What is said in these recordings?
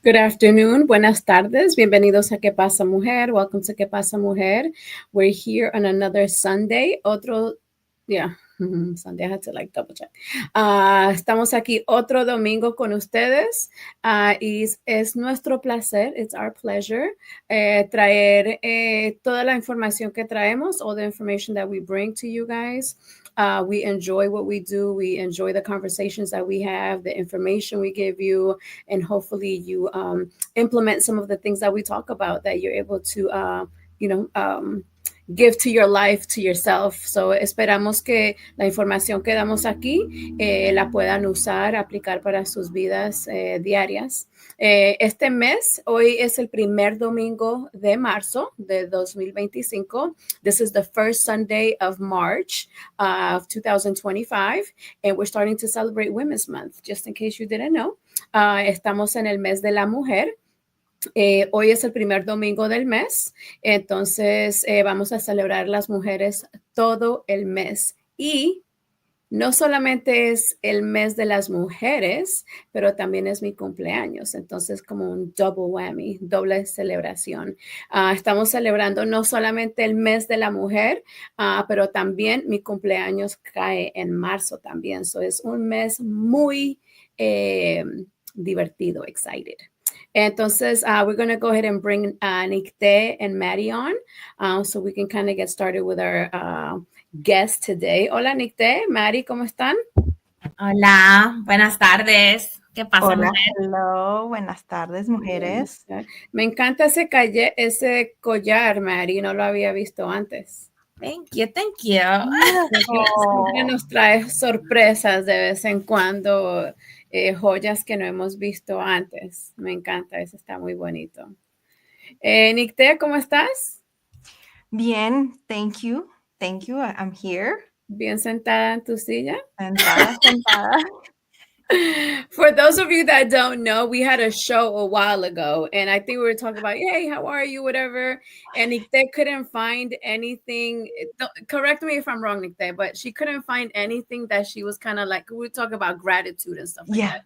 Good afternoon, buenas tardes, bienvenidos a ¿Qué pasa, Mujer? Welcome to ¿Qué pasa, Mujer? We're here on another Sunday, Sunday, I had to like double check. Estamos aquí otro domingo con ustedes y es nuestro placer, it's our pleasure, traer toda la información que traemos, all the information that we bring to you guys. We enjoy what we do. We enjoy the conversations that we have, the information we give you, and hopefully you implement some of the things that we talk about that you're able to, give to your life, to yourself. So esperamos que la información que damos aquí la puedan usar, aplicar para sus vidas diarias. Este mes, hoy es el primer domingo de marzo de 2025. This is the first Sunday of March of 2025, and we're starting to celebrate Women's Month, just in case you didn't know. Estamos en el mes de la mujer. Hoy es el primer domingo del mes, entonces vamos a celebrar las mujeres todo el mes. Y no solamente es el mes de las mujeres, pero también es mi cumpleaños. Entonces, como un double whammy, doble celebración. Estamos celebrando no solamente el mes de la mujer, pero también mi cumpleaños cae en marzo también. So, es un mes muy divertido, excited. Entonces, we're going to go ahead and bring Nicté and Maddie on so we can kind of get started with our guest today. Hola, Nicté, Maddie, ¿cómo están? Hola, buenas tardes. ¿Qué pasa, Hola, mujer? hello, buenas tardes, mujeres. Me encanta ese collar, Maddie, no lo había visto antes. Thank you, thank you. Siempre nos trae sorpresas de vez en cuando, joyas que no hemos visto antes. Me encanta, eso está muy bonito. Nicté, ¿cómo estás? Bien, thank you, I'm here. Bien sentada en tu silla. Sentada. For those of you that don't know, we had a show a while ago, and I think we were talking about, hey, how are you, whatever. And Nicté couldn't find anything. Correct me if I'm wrong, Nicté, but she couldn't find anything that she was kind of like, we were talking about gratitude and stuff like that.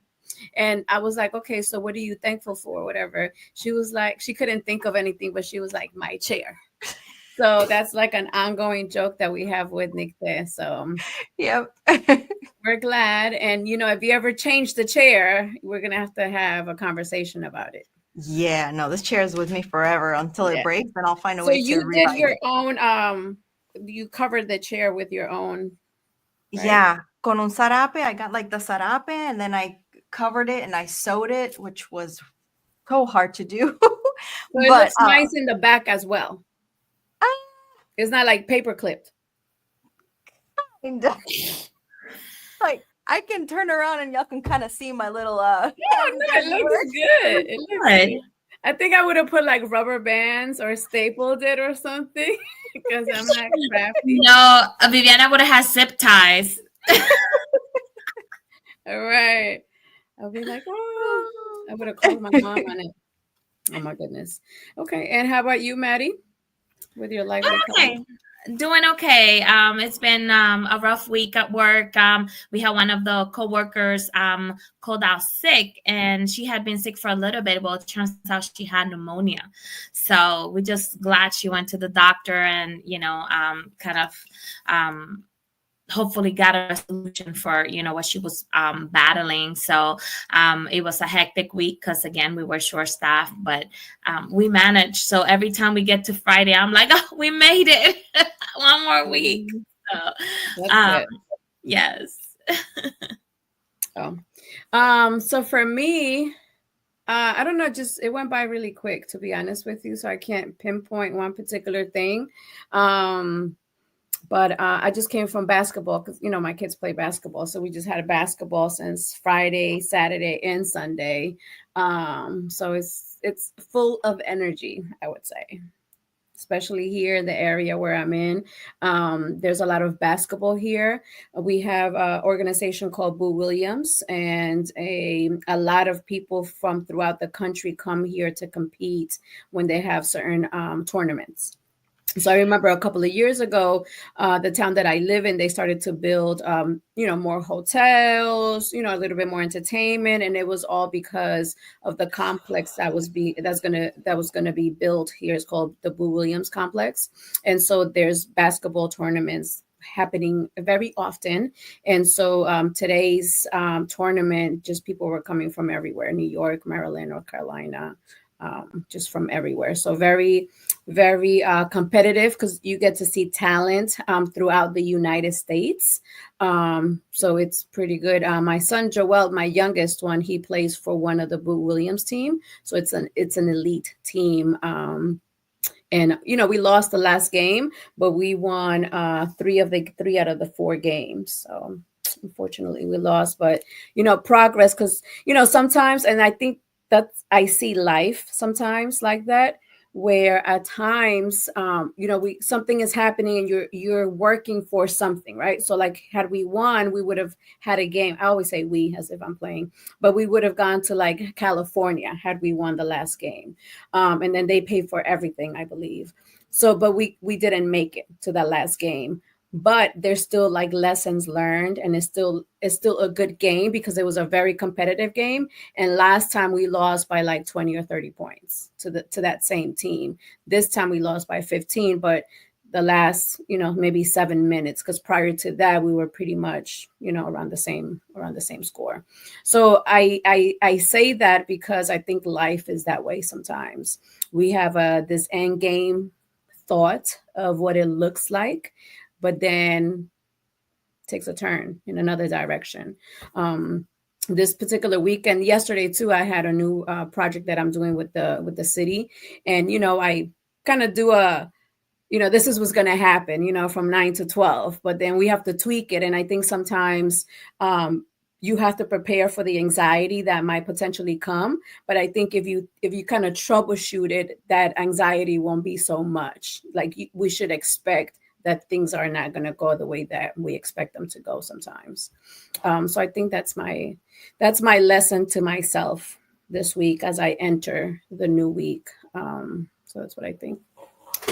And I was like, okay, so what are you thankful for, whatever. She was like, she couldn't think of anything, but she was like, my chair. So that's like an ongoing joke that we have with Nicté. So yep. We're glad. And, you know, if you ever change the chair, we're going to have a conversation about it. Yeah, no, this chair is with me forever until it breaks, and I'll find a way to revive it. So you did your own, you covered the chair with your own. Right? Yeah, con un zarape. I got like the zarape, and then I covered it and I sewed it, which was so hard to do. So it looks nice in the back as well. It's not like paper clipped. Like I can turn around and y'all can kind of see my little no, it looks good. It looks good. I think I would have put like rubber bands or stapled it or something because I'm not crafty. No, Viviana would have had zip ties. All right. I'll be like, oh, I would have called my mom on it. Oh my goodness. Okay. And how about you, Maddie? With your life? Okay. Doing okay. It's been a rough week at work. We had one of the coworkers called out sick, and she had been sick for a little bit. Well, it turns out she had pneumonia. So we're just glad she went to the doctor and, you know, kind of hopefully got a solution for, you know, what she was battling. So it was a hectic week because, again, we were short-staffed, but we managed. So every time we get to Friday, I'm like, oh, we made it. One more week. So, yes. So for me, I don't know, just it went by really quick, to be honest with you. So I can't pinpoint one particular thing. But I just came from basketball because, you know, my kids play basketball. So we just had a basketball since Friday, Saturday, and Sunday. So it's full of energy, I would say, especially here in the area where I'm in. There's a lot of basketball here. We have an organization called Boo Williams, and a lot of people from throughout the country come here to compete when they have certain tournaments. So I remember a couple of years ago, the town that I live in, they started to build, more hotels, a little bit more entertainment, and it was all because of the complex that was gonna be built here. It's called the Boo Williams Complex, and so there's basketball tournaments happening very often. And so today's tournament, just people were coming from everywhere: New York, Maryland, North Carolina, just from everywhere. So very, very competitive, because you get to see talent throughout the United States. So it's pretty good. My son Joel, my youngest one, he plays for one of the Boo Williams team. So it's an elite team. And we lost the last game, but we won three out of the 4 games. So unfortunately we lost, but progress, because sometimes, and I think I see life sometimes like that, where at times we something is happening and you're working for something, right? So like, had we won, we would have had a game. I always say we as if I'm playing, but we would have gone to like California had we won the last game. And then they paid for everything, I believe. So but we didn't make it to that last game, but there's still like lessons learned, and it's still a good game, because it was a very competitive game. And last time we lost by like 20 or 30 points to that same team. This time we lost by 15, but the last maybe 7 minutes, because prior to that we were pretty much around the same score. So I say that because I think life is that way sometimes. We have this end game thought of what it looks like, but then takes a turn in another direction. This particular weekend, yesterday too, I had a new project that I'm doing with the city, and I kind of do this is what's going to happen, from 9 to 12, but then we have to tweak it. And I think sometimes you have to prepare for the anxiety that might potentially come. But I think if you kind of troubleshoot it, that anxiety won't be so much. Like we should expect that things are not going to go the way that we expect them to go sometimes. So I think that's my lesson to myself this week as I enter the new week. So that's what I think.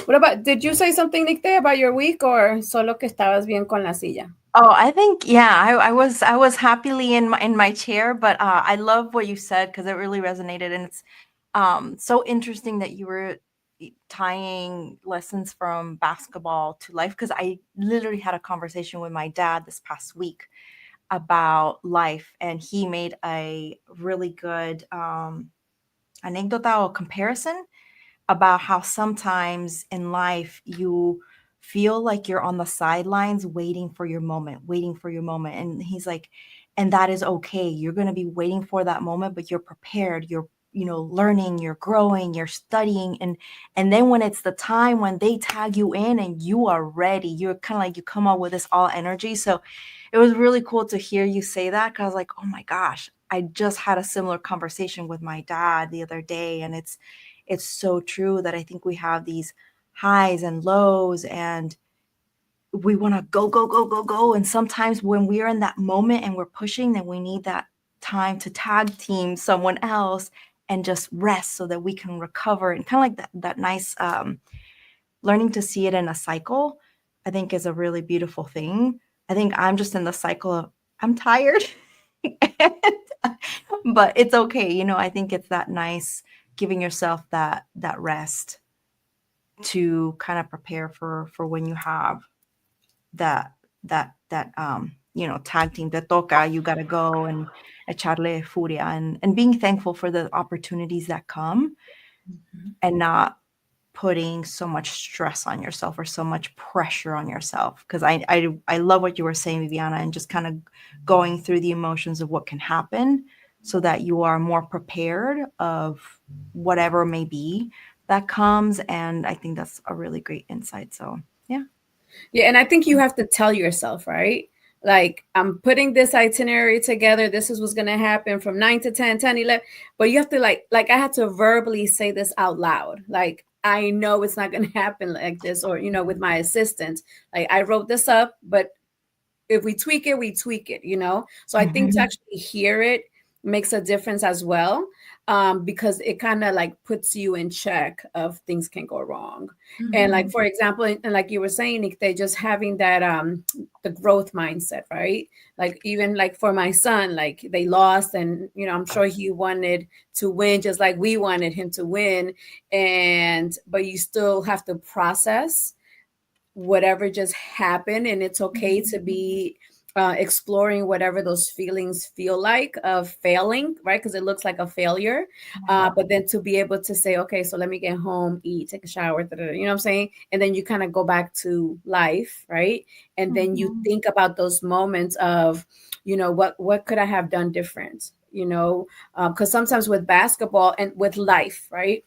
What about, did you say something, Nick, about your week, or solo que estabas bien con la silla? Oh, I think, yeah, I was happily in my chair, but I love what you said, because it really resonated. And it's so interesting that you were tying lessons from basketball to life, because I literally had a conversation with my dad this past week about life, and he made a really good anécdota or comparison about how sometimes in life you feel like you're on the sidelines waiting for your moment. And he's like, and that is okay. You're going to be waiting for that moment, but you're prepared. You're learning, you're growing, you're studying. And then when it's the time when they tag you in and you are ready, you're kind of like, you come up with this all energy. So it was really cool to hear you say that, because I was like, oh my gosh, I just had a similar conversation with my dad the other day. And it's so true that I think we have these highs and lows, and we want to go, go, go, go, go. And sometimes when we're in that moment and we're pushing, then we need that time to tag team someone else and just rest so that we can recover. And kind of like that nice learning to see it in a cycle, I think is a really beautiful thing. I think I'm just in the cycle of I'm tired, but it's okay. I think it's that nice giving yourself that rest to kind of prepare for when you have that tag team, te toca, you got to go and echarle furia, and being thankful for the opportunities that come, and not putting so much stress on yourself or so much pressure on yourself. Because I love what you were saying, Viviana, and just kind of going through the emotions of what can happen, so that you are more prepared of whatever may be that comes. And I think that's a really great insight. So, yeah. Yeah. And I think you have to tell yourself, right? Like, I'm putting this itinerary together. This is what's going to happen from 9 to 10, 10, 11. But you have to like I had to verbally say this out loud. Like, I know it's not going to happen like this, or, with my assistant, like I wrote this up, but if we tweak it, we tweak it, So I think to actually hear it makes a difference as well. because it kind of like puts you in check of things can go wrong. Mm-hmm. And like, for example, and like you were saying, Nick, they just having that the growth mindset, right? Like even like for my son, like they lost, and I'm sure he wanted to win just like we wanted him to win, but you still have to process whatever just happened, and it's okay to be exploring whatever those feelings feel like of failing, right? Because it looks like a failure, but then to be able to say, okay, so let me get home, eat, take a shower, you know what I'm saying? And then you kind of go back to life, right? And then you think about those moments of, what could I have done different? Because sometimes with basketball and with life, right,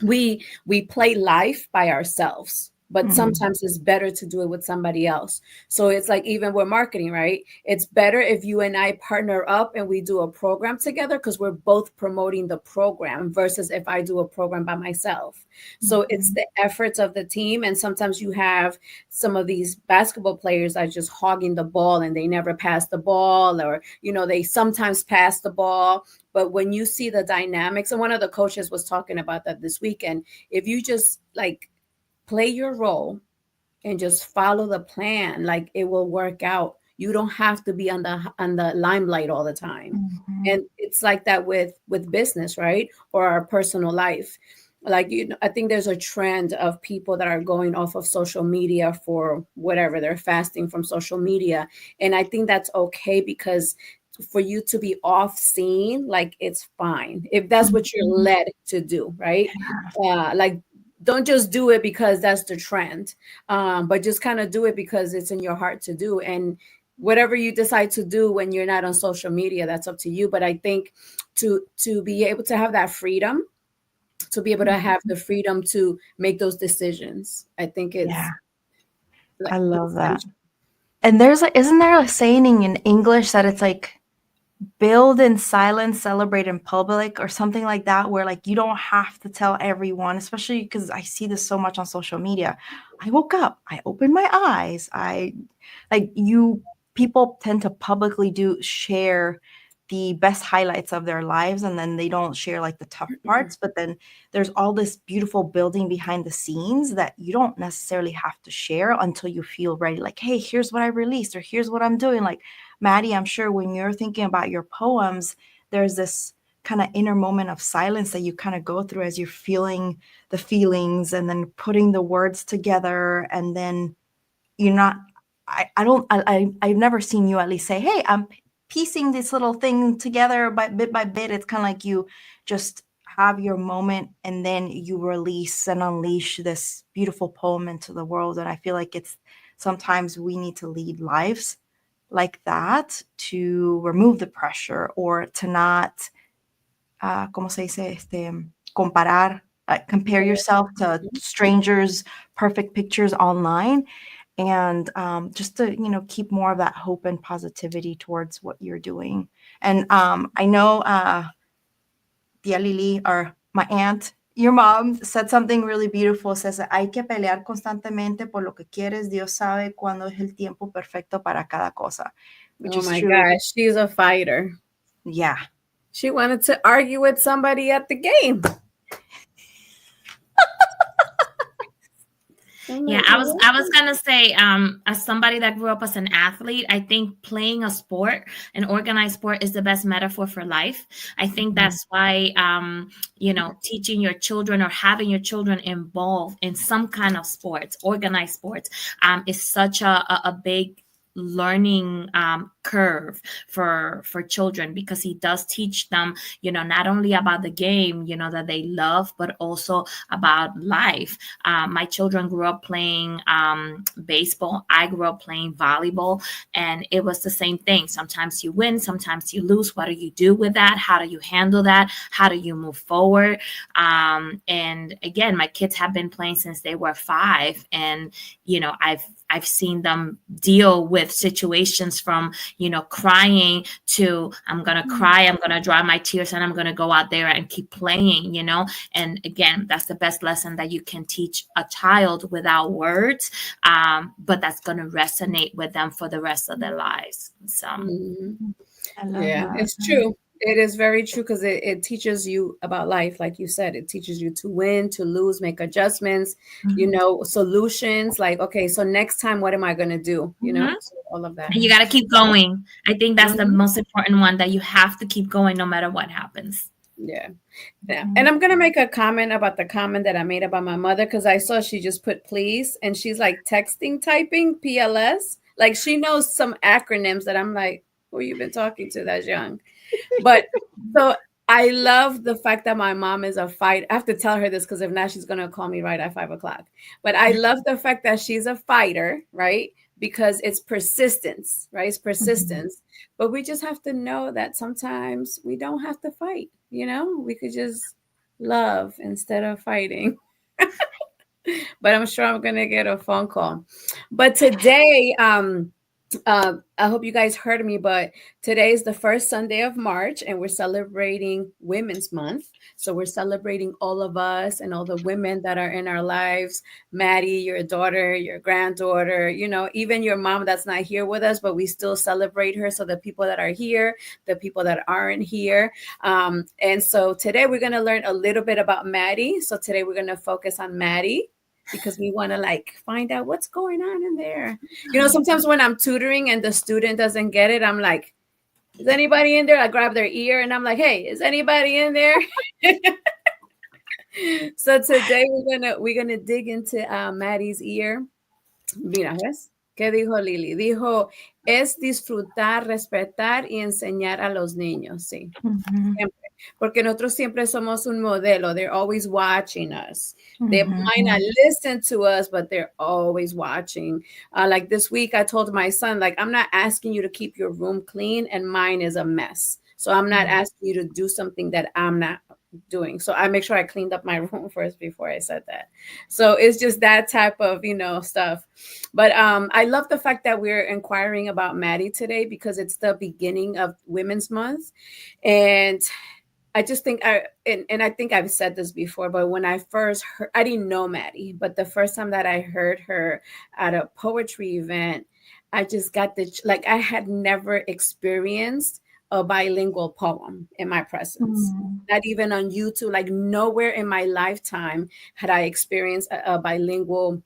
we play life by ourselves, but sometimes it's better to do it with somebody else. So it's like, even with marketing, right, it's better if you and I partner up and we do a program together, because we're both promoting the program, versus if I do a program by myself. So it's the efforts of the team. And sometimes you have some of these basketball players are just hogging the ball and they never pass the ball, or they sometimes pass the ball. But when you see the dynamics, and one of the coaches was talking about that this weekend, if you just like play your role and just follow the plan, like it will work out. You don't have to be on the limelight all the time. And it's like that with business, right? Or our personal life. Like, I think there's a trend of people that are going off of social media for whatever, they're fasting from social media. And I think that's okay, because for you to be off scene, like, it's fine if that's what you're led to do, right? Like, don't just do it because that's the trend, but just kind of do it because it's in your heart to do. And whatever you decide to do when you're not on social media, that's up to you. But I think to be able to have that freedom, to be able to have the freedom to make those decisions, I think it's like, I love that. And isn't there a saying in English that it's like, build in silence, celebrate in public, or something like that, where like you don't have to tell everyone, especially because I see this so much on social media. I woke up, I opened my eyes, people tend to publicly share the best highlights of their lives, and then they don't share like the tough parts. But then there's all this beautiful building behind the scenes that you don't necessarily have to share until you feel ready. Like, hey, here's what I released, or here's what I'm doing. Like, Maddie, I'm sure when you're thinking about your poems, there's this kind of inner moment of silence that you kind of go through as you're feeling the feelings and then putting the words together. And then you're not, I've never seen you at least say, hey, I'm piecing this little thing together by bit. It's kind of like you just have your moment and then you release and unleash this beautiful poem into the world. And I feel like sometimes we need to lead lives like that to remove the pressure, or to not, ¿cómo se dice? Comparar, compare yourself to strangers' perfect pictures online, and just to, keep more of that hope and positivity towards what you're doing. And I know Tia Lili, or my aunt, your mom, said something really beautiful. Says, hay que pelear constantemente por lo que quieres. Dios sabe cuándo es el tiempo perfecto para cada cosa. Which oh is my true. gosh, she's a fighter. Yeah. She wanted to argue with somebody at the game. Yeah, I was gonna say, as somebody that grew up as an athlete, I think playing a sport, an organized sport, is the best metaphor for life. I think that's why, teaching your children or having your children involved in some kind of sports, organized sports, is such a big learning curve for children, because he does teach them, not only about the game, that they love, but also about life. My children grew up playing baseball. I grew up playing volleyball, and it was the same thing. Sometimes you win, sometimes you lose. What do you do with that? How do you handle that? How do you move forward? And again, my kids have been playing since they were 5, and I've seen them deal with situations from, crying to, I'm going to cry, I'm going to dry my tears, and I'm going to go out there and keep playing, And again, that's the best lesson that you can teach a child without words, but that's going to resonate with them for the rest of their lives. So, I love yeah, that. it's true. It is very true because it teaches you about life. Like you said, it teaches you to win, to lose, make adjustments, solutions. Like, okay, so next time, what am I going to do? So all of that. And you got to keep going. I think that's the Mhm. most important one, that you have to keep going no matter what happens. Yeah. Yeah. And I'm going to make a comment about the comment that I made about my mother because I saw she just put please and she's like texting, typing PLS. Like she knows some acronyms that I'm like, who you been talking to that's young? But so I love the fact that my mom is a fight. I have to tell her this because if not, she's going to call me right at 5 o'clock. But I love the fact that she's a fighter, right? Because it's persistence, right? It's persistence. But we just have to know that sometimes we don't have to fight, we could just love instead of fighting. But I'm sure I'm going to get a phone call. But today, I hope you guys heard me, but today is the first Sunday of March and we're celebrating Women's Month. So we're celebrating all of us and all the women that are in our lives. Maddie, your daughter, your granddaughter, even your mom that's not here with us, but we still celebrate her. So the people that are here, the people that aren't here. And so today we're going to learn a little bit about Maddie. So today we're going to focus on Maddie, because we want to find out what's going on in there. Sometimes when I'm tutoring and the student doesn't get it, I'm like, is anybody in there? I grab their ear and I'm like, hey, is anybody in there? So today we're gonna dig into Maddie's ear. Mira, ¿ves? ¿Qué dijo Lili? Dijo, es disfrutar, respetar y enseñar a los niños, sí. Siempre. Porque nosotros siempre somos un modelo. They're always watching us. They might not listen to us, but they're always watching. Like this week, I told my son, I'm not asking you to keep your room clean and mine is a mess. So I'm not asking you to do something that I'm not doing. So I make sure I cleaned up my room first before I said that. So it's just that type of, stuff. But I love the fact that we're inquiring about Maddie today because it's the beginning of Women's Month. And I just think and I think I've said this before, but when I first heard, I didn't know Maddie, but the first time that I heard her at a poetry event, I just got I had never experienced a bilingual poem in my presence. Not even on YouTube, nowhere in my lifetime had I experienced a bilingual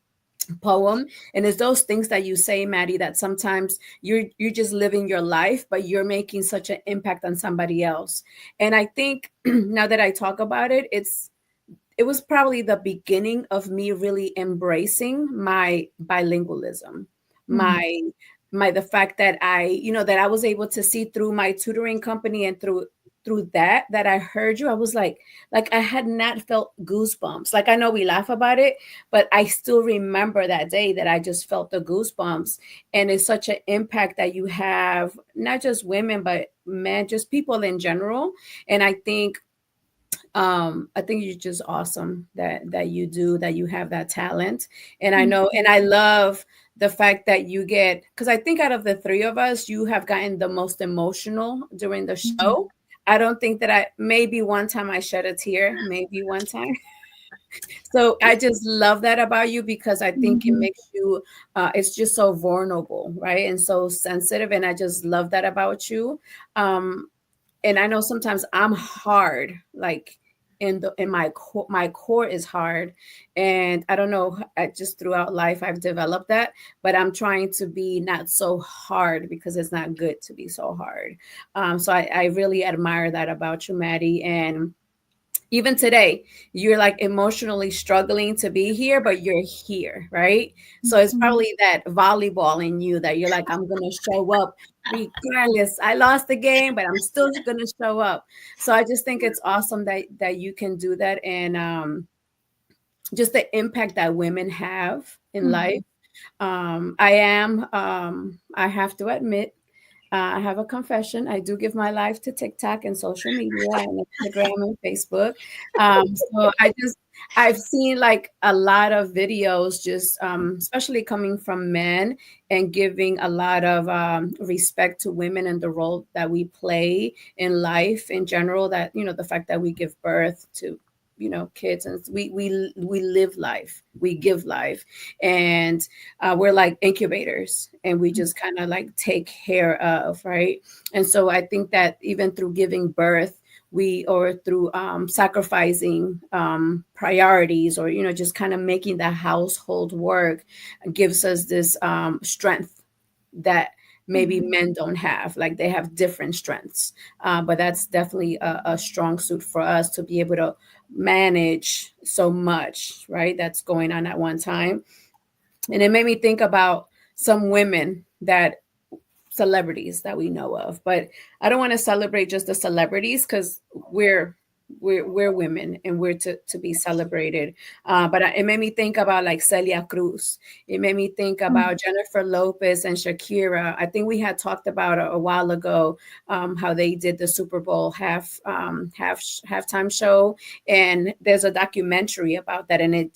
poem. And it's those things that you say, Maddie, that sometimes you're just living your life, but you're making such an impact on somebody else. And I think now that I talk about it, it was probably the beginning of me really embracing my bilingualism, the fact that I was able to see through my tutoring company and through that I heard you. I was like I had not felt goosebumps. I know we laugh about it, but I still remember that day that I just felt the goosebumps. And it's such an impact that you have, not just women, but men, just people in general. And I think you're just awesome that you have that talent. And I know, and I love the fact that you because I think out of the three of us, you have gotten the most emotional during the show. I don't think that maybe one time I shed a tear, maybe one time. So I just love that about you because I think it makes you, it's just so vulnerable, right? And so sensitive. And I just love that about you. And I know sometimes I'm hard, in my core is hard. And I don't know, just throughout life, I've developed that, but I'm trying to be not so hard because it's not good to be so hard. So I really admire that about you, Maddie. And even today, you're emotionally struggling to be here, but you're here, right? So it's probably that volleyball in you that you're I'm going to show up regardless. I lost the game, but I'm still going to show up. So I just think it's awesome that you can do that. And just the impact that women have in life. I have to admit, I have a confession. I do give my life to TikTok and social media and Instagram and Facebook. So I've seen a lot of videos, just especially coming from men and giving a lot of respect to women and the role that we play in life in general. That the fact that we give birth to kids, and we live life, we give life, and we're like incubators, and we just kind of like take care of, right? And so I think that even through giving birth, or through sacrificing priorities, or just kind of making the household work, gives us this strength that maybe men don't have. Like, they have different strengths, but that's definitely a strong suit for us, to be able to manage so much, right, that's going on at one time. And it made me think about some women, that celebrities that we know of, but I don't want to celebrate just the celebrities, because we're women, and we're to be celebrated. But it made me think about like Celia Cruz. It made me think about Jennifer Lopez and Shakira. I think we had talked about a while ago, how they did the Super Bowl halftime show, and there's a documentary about that. And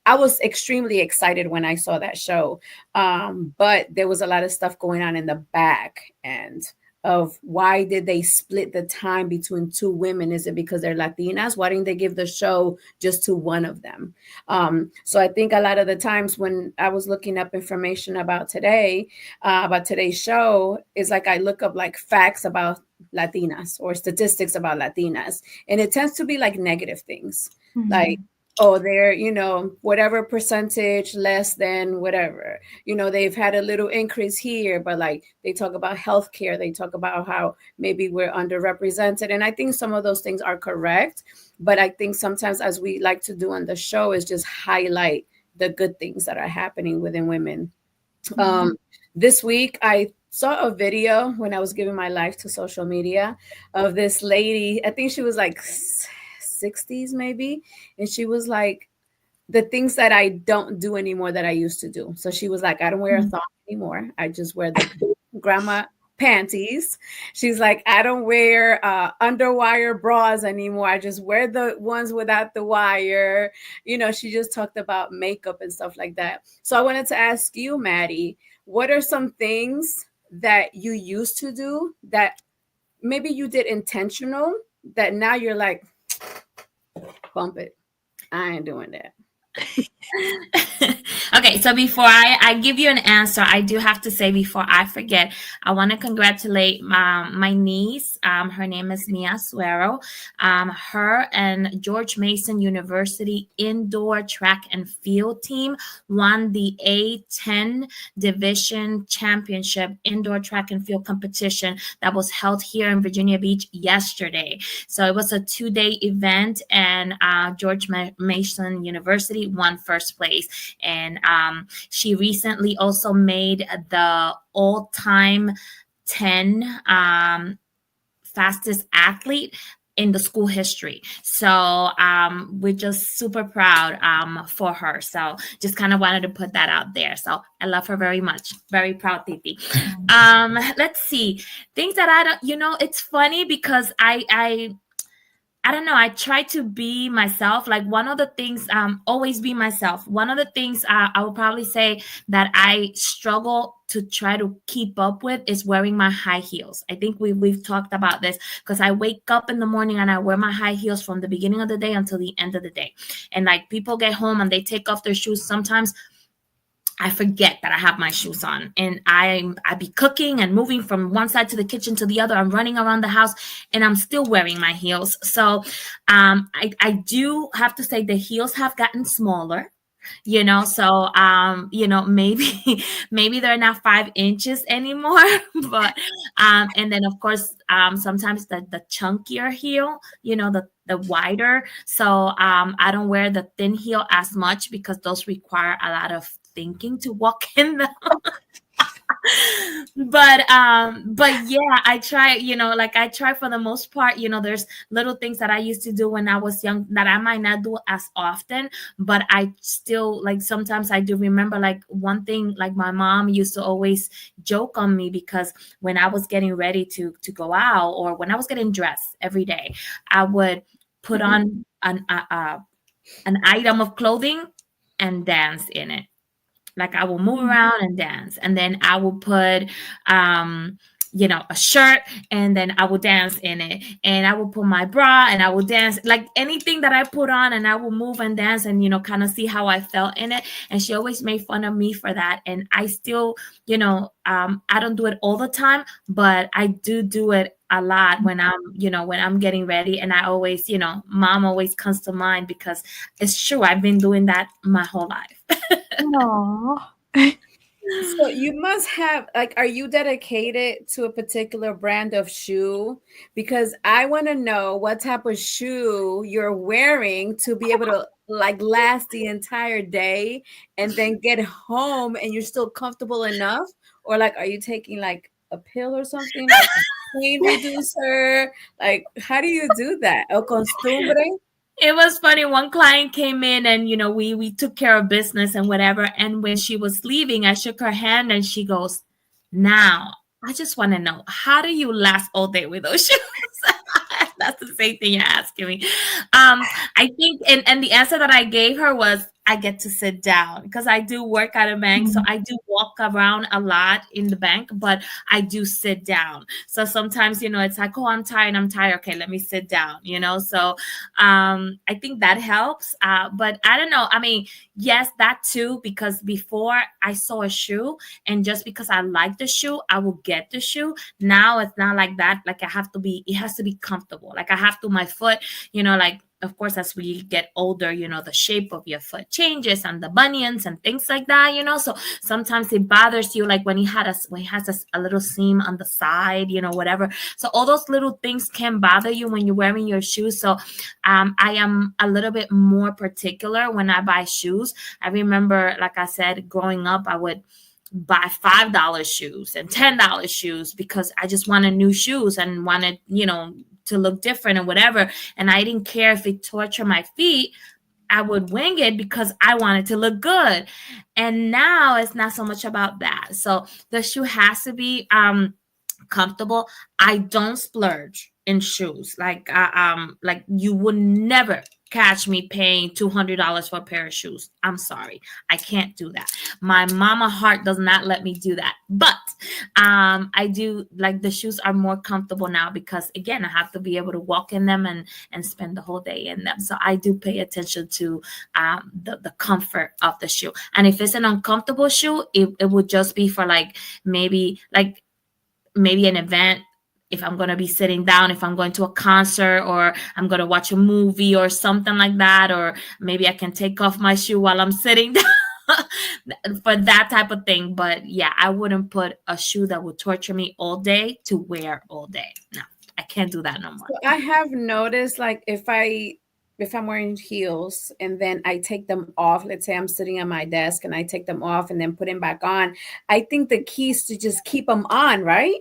I was extremely excited when I saw that show, but there was a lot of stuff going on in the back end of why did they split the time between two women? Is it because they're Latinas? Why didn't they give the show just to one of them? So I think a lot of the times when I was looking up information about today's show, is like I look up like facts about Latinas or statistics about Latinas, and it tends to be like negative things, like, oh, they're, whatever percentage less than whatever, they've had a little increase here, but like they talk about healthcare, they talk about how maybe we're underrepresented. And I think some of those things are correct. But I think sometimes, as we like to do on the show, is just highlight the good things that are happening within women. This week, I saw a video when I was giving my life to social media of this lady. I think she was like 60s maybe, and she was like, the things that I don't do anymore that I used to do. So she was like, I don't wear a thong anymore, I just wear the grandma panties. She's like, I don't wear underwire bras anymore, I just wear the ones without the wire. She just talked about makeup and stuff like that. So I wanted to ask you, Maddie, what are some things that you used to do that maybe you did intentional, that now you're like, bump it, I ain't doing that? Okay, so before I give you an answer, I do have to say, before I forget, I want to congratulate my niece. Her name is Mia Suero. Her and George Mason University indoor track and field team won the A10 Division Championship indoor track and field competition that was held here in Virginia Beach yesterday. So it was a 2-day event, and George Mason University won first place. And she recently also made the all-time 10 fastest athlete in the school history. So we're just super proud for her. So just kind of wanted to put that out there. So I love her very much. Very proud, Titi. Let's see. Things that I don't, it's funny because I don't know. I try to be myself. Like, one of the things, always be myself. One of the things I would probably say that I struggle to try to keep up with is wearing my high heels. I think we've talked about this, because I wake up in the morning and I wear my high heels from the beginning of the day until the end of the day. And like, people get home and they take off their shoes. Sometimes I forget that I have my shoes on, and I be cooking and moving from one side to the kitchen to the other. I'm running around the house and I'm still wearing my heels. So I do have to say the heels have gotten smaller, so maybe they're not 5 inches anymore. But and then of course sometimes the chunkier heel, the wider. So I don't wear the thin heel as much, because those require a lot of thinking to walk in them. but yeah, I try, I try for the most part. There's little things that I used to do when I was young that I might not do as often, but I still, like, sometimes I do remember, like, one thing, like, my mom used to always joke on me, because when I was getting ready to go out, or when I was getting dressed every day, I would put on an item of clothing and dance in it. Like, I will move around and dance, and then I will put a shirt, and then I would dance in it, and I would put my bra and I would dance, like anything that I put on, and I would move and dance and kind of see how I felt in it. And she always made fun of me for that. And I still, I don't do it all the time, but I do it a lot when I'm getting ready. And I always, mom always comes to mind, because it's true, I've been doing that my whole life. Aww. So you must have, like, are you dedicated to a particular brand of shoe? Because I want to know what type of shoe you're wearing to be able to like last the entire day and then get home and you're still comfortable enough. Or like, are you taking like a pill or something, like a pain reducer? Like, how do you do that? O costumbre? It was funny. One client came in, and we took care of business and whatever. And when she was leaving, I shook her hand, and she goes, "Now, I just want to know, how do you last all day with those shoes?" That's the same thing you're asking me. I think, and the answer that I gave her was, I get to sit down, because I do work at a bank. So I do walk around a lot in the bank, but I do sit down. So sometimes, it's like, oh, I'm tired. Okay, let me sit down, So I think that helps. But I don't know. I mean, yes, that too, because before I saw a shoe, and just because I like the shoe, I will get the shoe. Now it's not like that. Like, it has to be comfortable. Like, I have to, my foot, like, of course, as we get older, the shape of your foot changes, and the bunions and things like that, So sometimes it bothers you, like when he has a little seam on the side, whatever. So all those little things can bother you when you're wearing your shoes. So I am a little bit more particular when I buy shoes. I remember, like I said, growing up, I would buy $5 shoes and $10 shoes, because I just wanted new shoes and wanted, to look different and whatever. And I didn't care if it tortured my feet. I would wing it because I wanted to look good. And now it's not so much about that. So the shoe has to be comfortable. I don't splurge in shoes. Like you would never catch me paying $200 for a pair of shoes. I'm sorry, I can't do that. My mama heart does not let me do that. But I do, like, the shoes are more comfortable now, because again, I have to be able to walk in them and spend the whole day in them. So I do pay attention to the comfort of the shoe. And if it's an uncomfortable shoe, it would just be for maybe an event. If I'm going to be sitting down, if I'm going to a concert, or I'm going to watch a movie or something like that, or maybe I can take off my shoe while I'm sitting down for that type of thing. But yeah, I wouldn't put a shoe that would torture me all day to wear all day. No, I can't do that no more. So I have noticed, like, if I'm wearing heels and then I take them off, let's say I'm sitting at my desk and I take them off and then put them back on, I think the key is to just keep them on, right?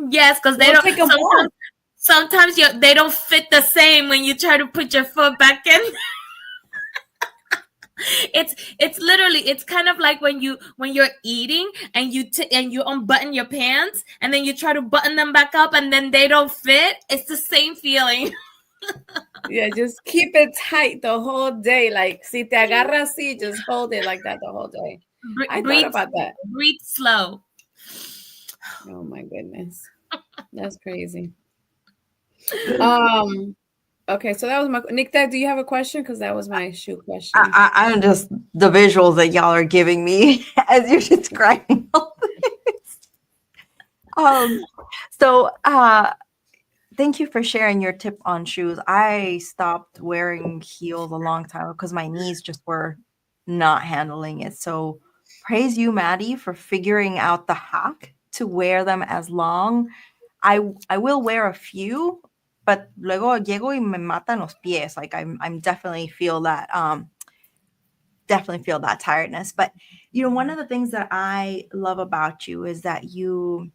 Yes, because they don't take them off. Sometimes they don't fit the same when you try to put your foot back in. It's literally, it's kind of like when you're eating and you unbutton your pants and then you try to button them back up and then they don't fit. It's the same feeling. Yeah, just keep it tight the whole day. Like, si te agarra así, just hold it like that the whole day. I thought about that. Breathe slow. Oh my goodness, that's crazy. Okay, so that was my Nikta. Do you have a question? Because that was my shoe question. I'm just the visuals that y'all are giving me as you're describing all this. So thank you for sharing your tip on shoes. I stopped wearing heels a long time because my knees just were not handling it. So praise you, Maddie, for figuring out the hack to wear them as long. I will wear a few, but luego llego y me matan los pies. Like I'm definitely feel that tiredness. But one of the things that I love about you is that you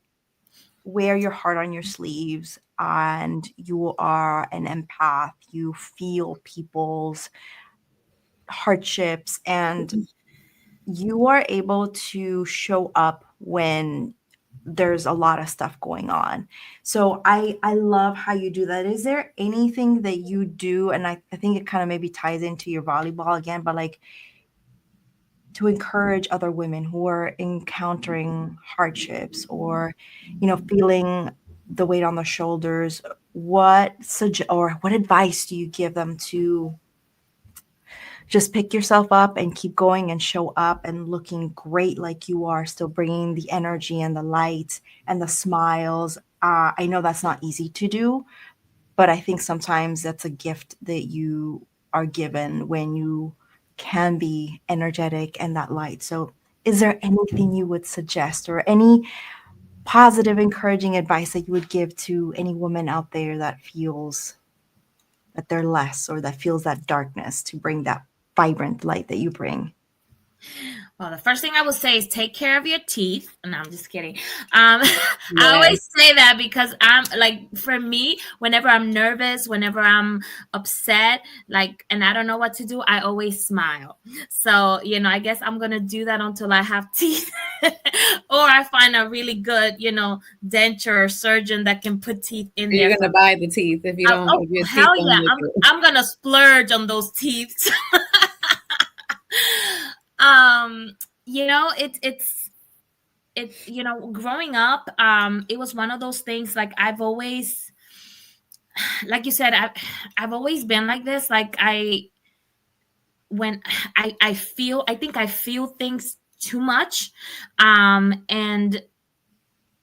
wear your heart on your sleeves, and you are an empath. You feel people's hardships, and you are able to show up when there's a lot of stuff going on. So I love how you do that. Is there anything that you do? And I think it kind of maybe ties into your volleyball again, but like to encourage other women who are encountering hardships or, feeling the weight on their shoulders, what advice do you give them to just pick yourself up and keep going and show up and looking great like you are, still bringing the energy and the light and the smiles? I know that's not easy to do, but I think sometimes that's a gift that you are given when you can be energetic and that light. So is there anything you would suggest or any positive, encouraging advice that you would give to any woman out there that feels that they're less or that feels that darkness, to bring that vibrant light that you bring? Well, the first thing I would say is take care of your teeth. No, I'm just kidding. I always say that because I'm like, for me, whenever I'm nervous, whenever I'm upset, like, and I don't know what to do, I always smile. So, I guess I'm going to do that until I have teeth or I find a really good, denture surgeon that can put teeth in there. You're going to buy the teeth if you don't. If your hell teeth yeah. don't I'm going to splurge on those teeth. It's growing up, it was one of those things, like I've always, like you said, I've always been like this. Like when I think I feel things too much. And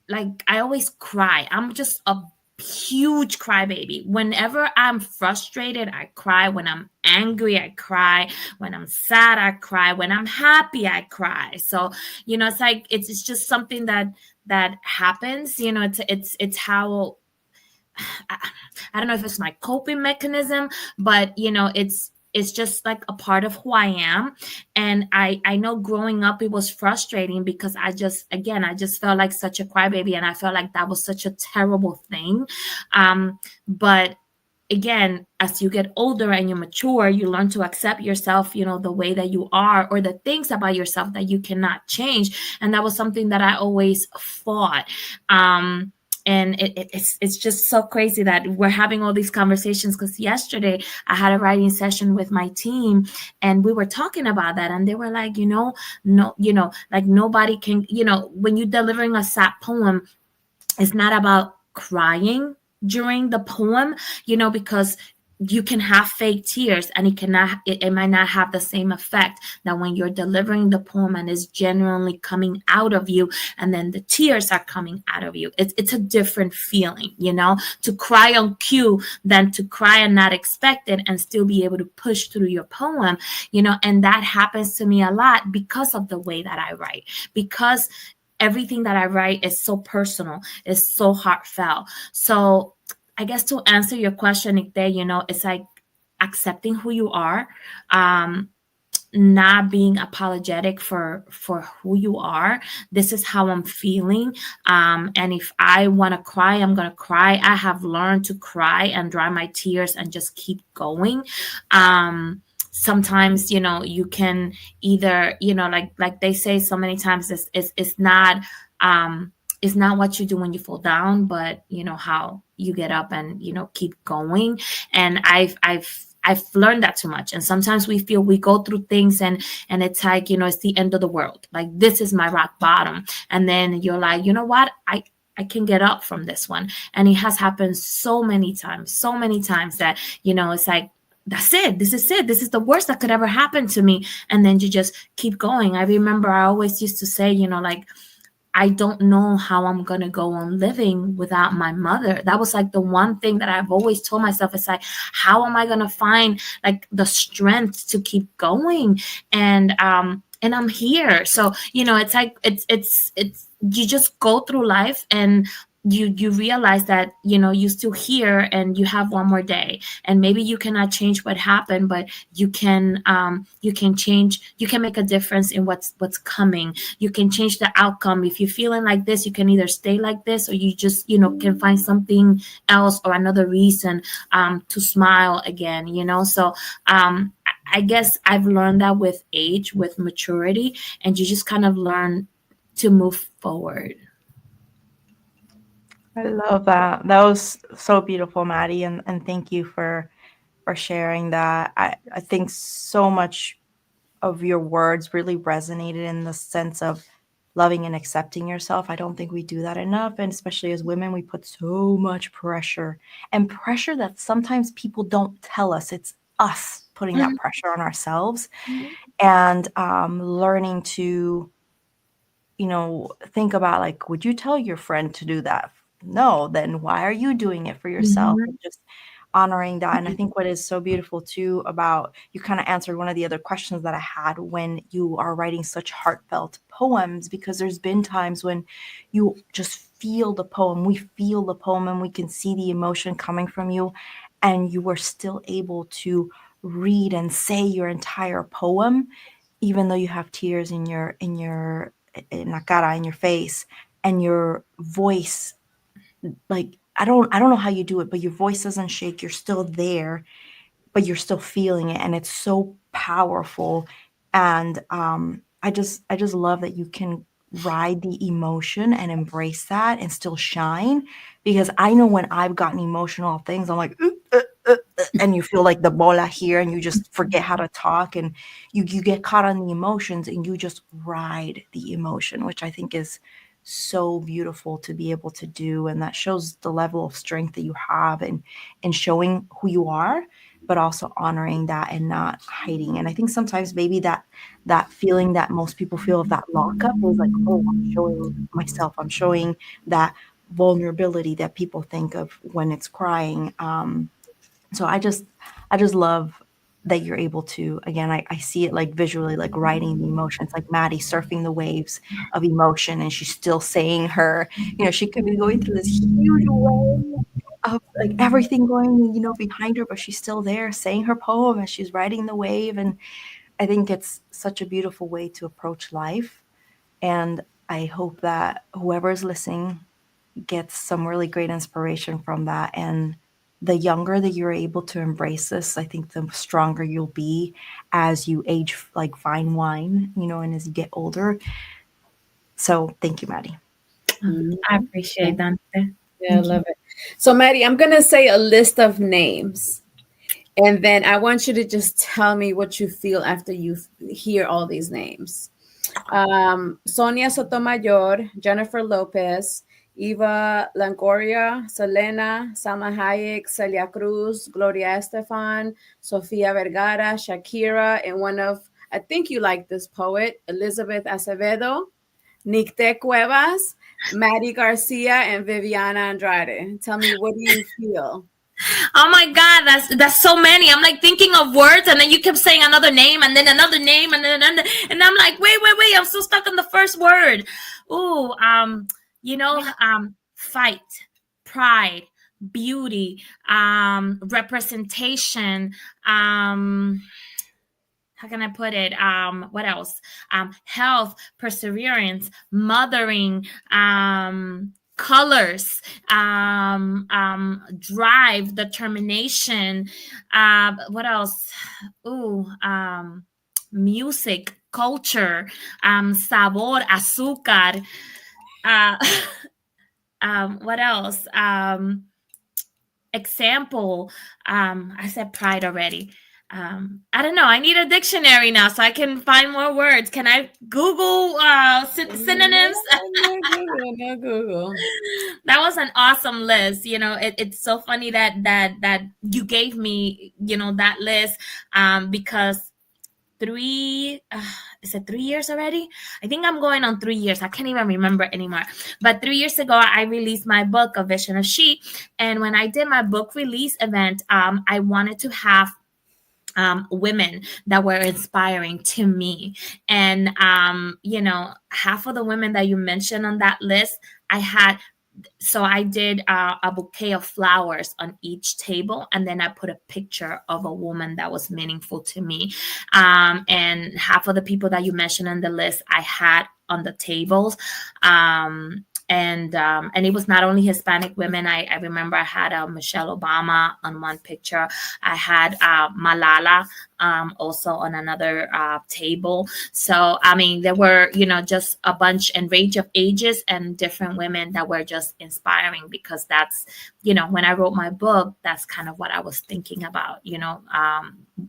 like I always cry. I'm just a huge crybaby. Whenever I'm frustrated, I cry. When I'm angry, I cry. When I'm sad, I cry. When I'm happy, I cry. So, it's like it's just something that happens. It's how I don't know if it's my coping mechanism, but it's just like a part of who I am. And I know growing up it was frustrating because I just felt like such a crybaby, and I felt like that was such a terrible thing. But again, as you get older and you mature, you learn to accept yourself, the way that you are, or the things about yourself that you cannot change. And that was something that I always fought. And it's just so crazy that we're having all these conversations, because yesterday I had a writing session with my team and we were talking about that, and they were like, no, like nobody can, when you're delivering a sad poem, it's not about crying during the poem, because you can have fake tears and it might not have the same effect that when you're delivering the poem and it's genuinely coming out of you, and then the tears are coming out of you. It's a different feeling, to cry on cue than to cry and not expect it and still be able to push through your poem, and that happens to me a lot because of the way that I write, because everything that I write is so personal, is so heartfelt. So I guess to answer your question, it's like accepting who you are, not being apologetic for who you are. This is how I'm feeling. And if I want to cry, I'm going to cry. I have learned to cry and dry my tears and just keep going. Sometimes, you can either, like they say so many times, it's not what you do when you fall down, but how you get up and keep going. And I've learned that too much. And sometimes we feel we go through things and it's like, it's the end of the world. Like, this is my rock bottom. And then you're like, you know what? I can get up from this one. And it has happened so many times that, it's like, that's it. This is it. This is the worst that could ever happen to me. And then you just keep going. I remember I always used to say, like, I don't know how I'm going to go on living without my mother. That was like the one thing that I've always told myself. It's like, how am I going to find like the strength to keep going? And I'm here. So, it's like, it's you just go through life and you realize that, you're still here and you have one more day, and maybe you cannot change what happened, but you can change, you can make a difference in what's coming. You can change the outcome. If you're feeling like this, you can either stay like this, or you just, can find something else or another reason to smile again, So I guess I've learned that with age, with maturity, and you just kind of learn to move forward. I love that. That was so beautiful, Maddie, and thank you for sharing that. I think so much of your words really resonated in the sense of loving and accepting yourself. I don't think we do that enough. And especially as women, we put so much pressure, and pressure that sometimes people don't tell us. It's us putting that pressure on ourselves, and learning to, think about, like, would you tell your friend to do that? No, then why are you doing it for yourself? And just honoring that. And I think what is so beautiful too about, you kind of answered one of the other questions that I had, when you are writing such heartfelt poems, because there's been times when you just feel the poem, we feel the poem, and we can see the emotion coming from you, and you were still able to read and say your entire poem, even though you have tears in la cara, in your face, and your voice, like, I don't know how you do it, but your voice doesn't shake. You're still there, but you're still feeling it, and it's so powerful. And I just love that you can ride the emotion and embrace that and still shine, because I know when I've gotten emotional things, I'm like, and you feel like the bola here, and you just forget how to talk, and you get caught on the emotions, and you just ride the emotion, which I think is so beautiful to be able to do. And that shows the level of strength that you have, and showing who you are, but also honoring that and not hiding. And I think sometimes maybe that feeling that most people feel of that lockup is like, oh, I'm showing myself, I'm showing that vulnerability that people think of when it's crying. So I just love that you're able to, again, I see it like visually, like riding the emotions, like Maddie surfing the waves of emotion, and she's still saying her, she could be going through this huge wave of like everything going, behind her, but she's still there saying her poem as she's riding the wave. And I think it's such a beautiful way to approach life. And I hope that whoever's listening gets some really great inspiration from that. And the younger that you're able to embrace this, I think the stronger you'll be as you age like fine wine, and as you get older. So thank you, Maddie. I appreciate that. Yeah, I love it. So, Maddie, I'm going to say a list of names, and then I want you to just tell me what you feel after you hear all these names. Sonia Sotomayor, Jennifer Lopez, Eva Longoria, Selena, Salma Hayek, Celia Cruz, Gloria Estefan, Sofia Vergara, Shakira, and I think you like this poet, Elizabeth Acevedo, Nicte Cuevas, Maddie Garcia, and Viviana Andrade. Tell me, what do you feel? Oh my God, that's so many. I'm like thinking of words, and then you kept saying another name, and then another name, and then and I'm like, wait, I'm still stuck on the first word. Ooh, fight, pride, beauty, representation, how can I put it? What else? Health, perseverance, mothering, colors, drive, determination. What else? Ooh, music, culture, sabor, azúcar. What else? Example. I said pride already. I don't know. I need a dictionary now so I can find more words. Can I Google synonyms? No Google. That was an awesome list. It's so funny that you gave me, that list, because is it 3 years already? I think I'm going on 3 years. I can't even remember anymore. But 3 years ago, I released my book, A Vision of She. And when I did my book release event, I wanted to have women that were inspiring to me. And, half of the women that you mentioned on that list, so I did a bouquet of flowers on each table, and then I put a picture of a woman that was meaningful to me. And half of the people that you mentioned on the list, I had on the tables. And it was not only Hispanic women. I remember I had Michelle Obama on one picture. I had Malala also on another table. So I mean, there were, you know, just a bunch and range of ages and different women that were just inspiring, because that's, you know, when I wrote my book, that's kind of what I was thinking about, you know,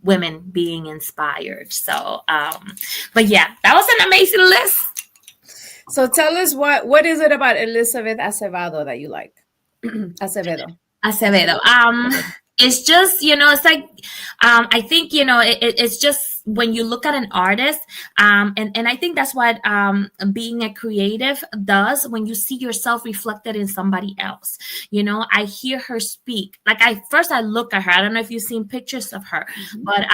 women being inspired. So but yeah, that was an amazing list. So tell us, what is it about Elizabeth Acevedo that you like? Acevedo. It's just, you know, it's like, I think, you know, it's just when you look at an artist, and I think that's what being a creative does, when you see yourself reflected in somebody else. You know, I hear her speak. Like, I look at her. I don't know if you've seen pictures of her, but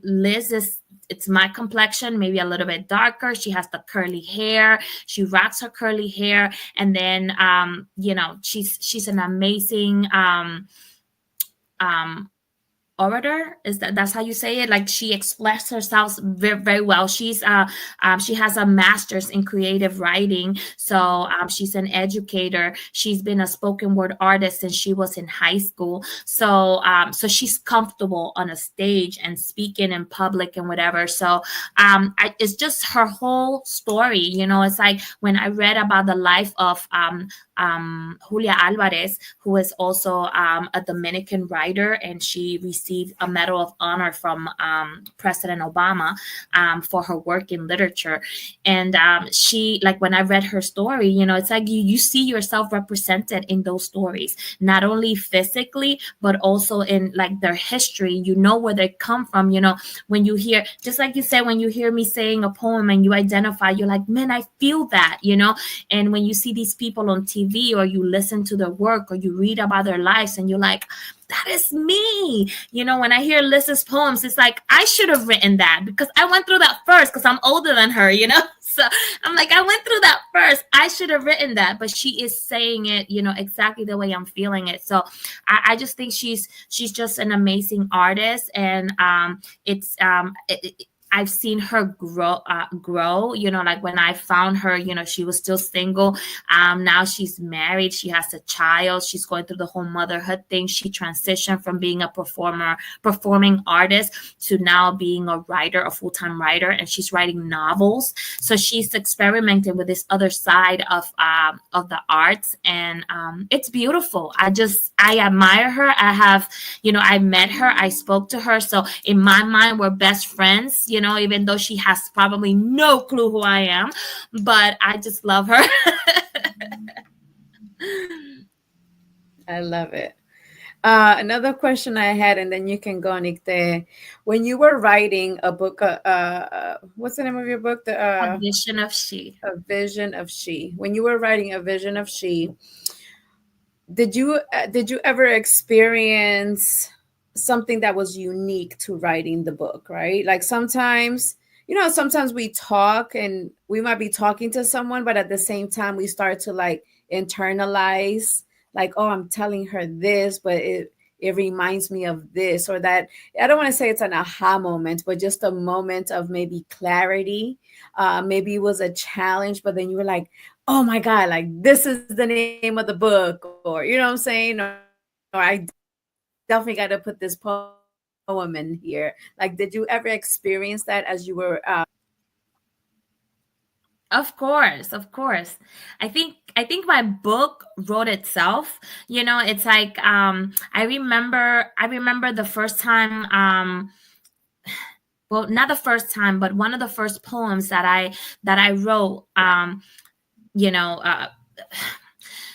Liz is, it's my complexion, maybe a little bit darker. She has the curly hair. She rocks her curly hair. And then, you know, she's an amazing orator. That's how you say it? Like, she expressed herself very, very well. She's she has a master's in creative writing. So she's an educator. She's been a spoken word artist since she was in high school. So so she's comfortable on a stage and speaking in public and whatever. So it's just her whole story. You know, it's like when I read about the life of Julia Alvarez, who is also a Dominican writer, and she received a Medal of Honor from President Obama for her work in literature. And she, like, when I read her story, you know, it's like you see yourself represented in those stories, not only physically, but also in, like, their history. You know where they come from. You know, when you hear, just like you said, when you hear me saying a poem and you identify, you're like, man, I feel that, you know. And when you see these people on TV, or you listen to their work, or you read about their lives, and you're like, that is me. You know, when I hear Liz's poems, it's like, I should have written that, because I went through that first, because I'm older than her, you know. So I'm like, I went through that first. I should have written that. But she is saying it, you know, exactly the way I'm feeling it. So I just think she's just an amazing artist. And I've seen her grow, you know, like when I found her, you know, she was still single. Now she's married. She has a child. She's going through the whole motherhood thing. She transitioned from being a performing artist, to now being a writer, a full-time writer, and she's writing novels. So she's experimenting with this other side of the arts, and it's beautiful. I admire her. I have, you know, I met her, I spoke to her. So in my mind, we're best friends, you know, even though she has probably no clue who I am, but I just love her. I love it. Another question I had, and then you can go, Nikte. When you were writing a book, what's the name of your book? A Vision of She. A Vision of She. When you were writing A Vision of She, did you ever experience something that was unique to writing the book, right? Like, sometimes, you know, sometimes we talk and we might be talking to someone, but at the same time we start to, like, internalize, like, oh, I'm telling her this, but it reminds me of this or that. I don't want to say it's an aha moment, but just a moment of maybe clarity. Maybe it was a challenge, but then you were like, oh my God, like, this is the name of the book, or, you know what I'm saying? Or I definitely got to put this poem in here. Like, did you ever experience that as you were? Of course. I think my book wrote itself. You know, it's like I remember the first time, well, not the first time, but one of the first poems that I wrote, you know,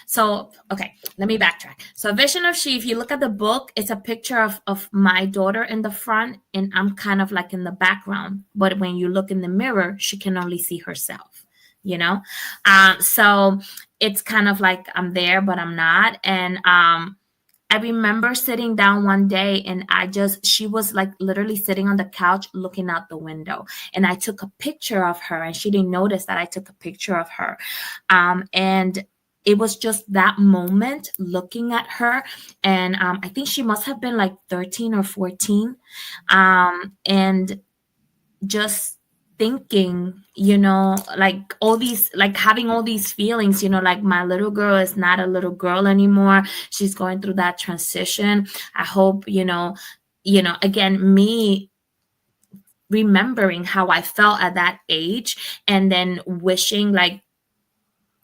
so, okay, let me backtrack. So Vision of She, if you look at the book, it's a picture of my daughter in the front, and I'm kind of like in the background. But when you look in the mirror, she can only see herself, you know? So it's kind of like I'm there, but I'm not. And I remember sitting down one day, and she was like literally sitting on the couch looking out the window. And I took a picture of her, and she didn't notice that I took a picture of her. And it was just that moment looking at her. And I think she must have been like 13 or 14. And just thinking, like all these, like having all these feelings, like my little girl is not a little girl anymore. She's going through that transition. I hope, again, me remembering how I felt at that age, and then wishing, like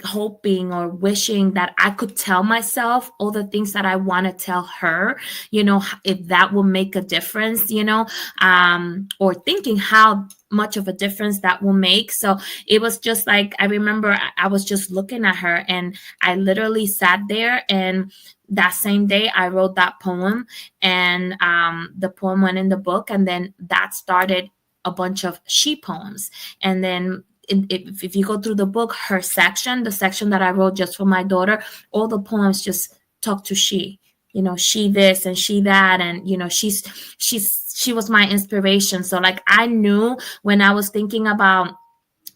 hoping or wishing that I could tell myself all the things that I want to tell her, if that will make a difference, or thinking how much of a difference that will make. So it was just like, I remember I was just looking at her, and I literally sat there, and that same day I wrote that poem, and the poem went in the book, and then that started a bunch of she poems. And then if you go through the book, the section that I wrote just for my daughter, all the poems just talk to she, she this and she that. And, she was my inspiration. So like, I knew when I was thinking about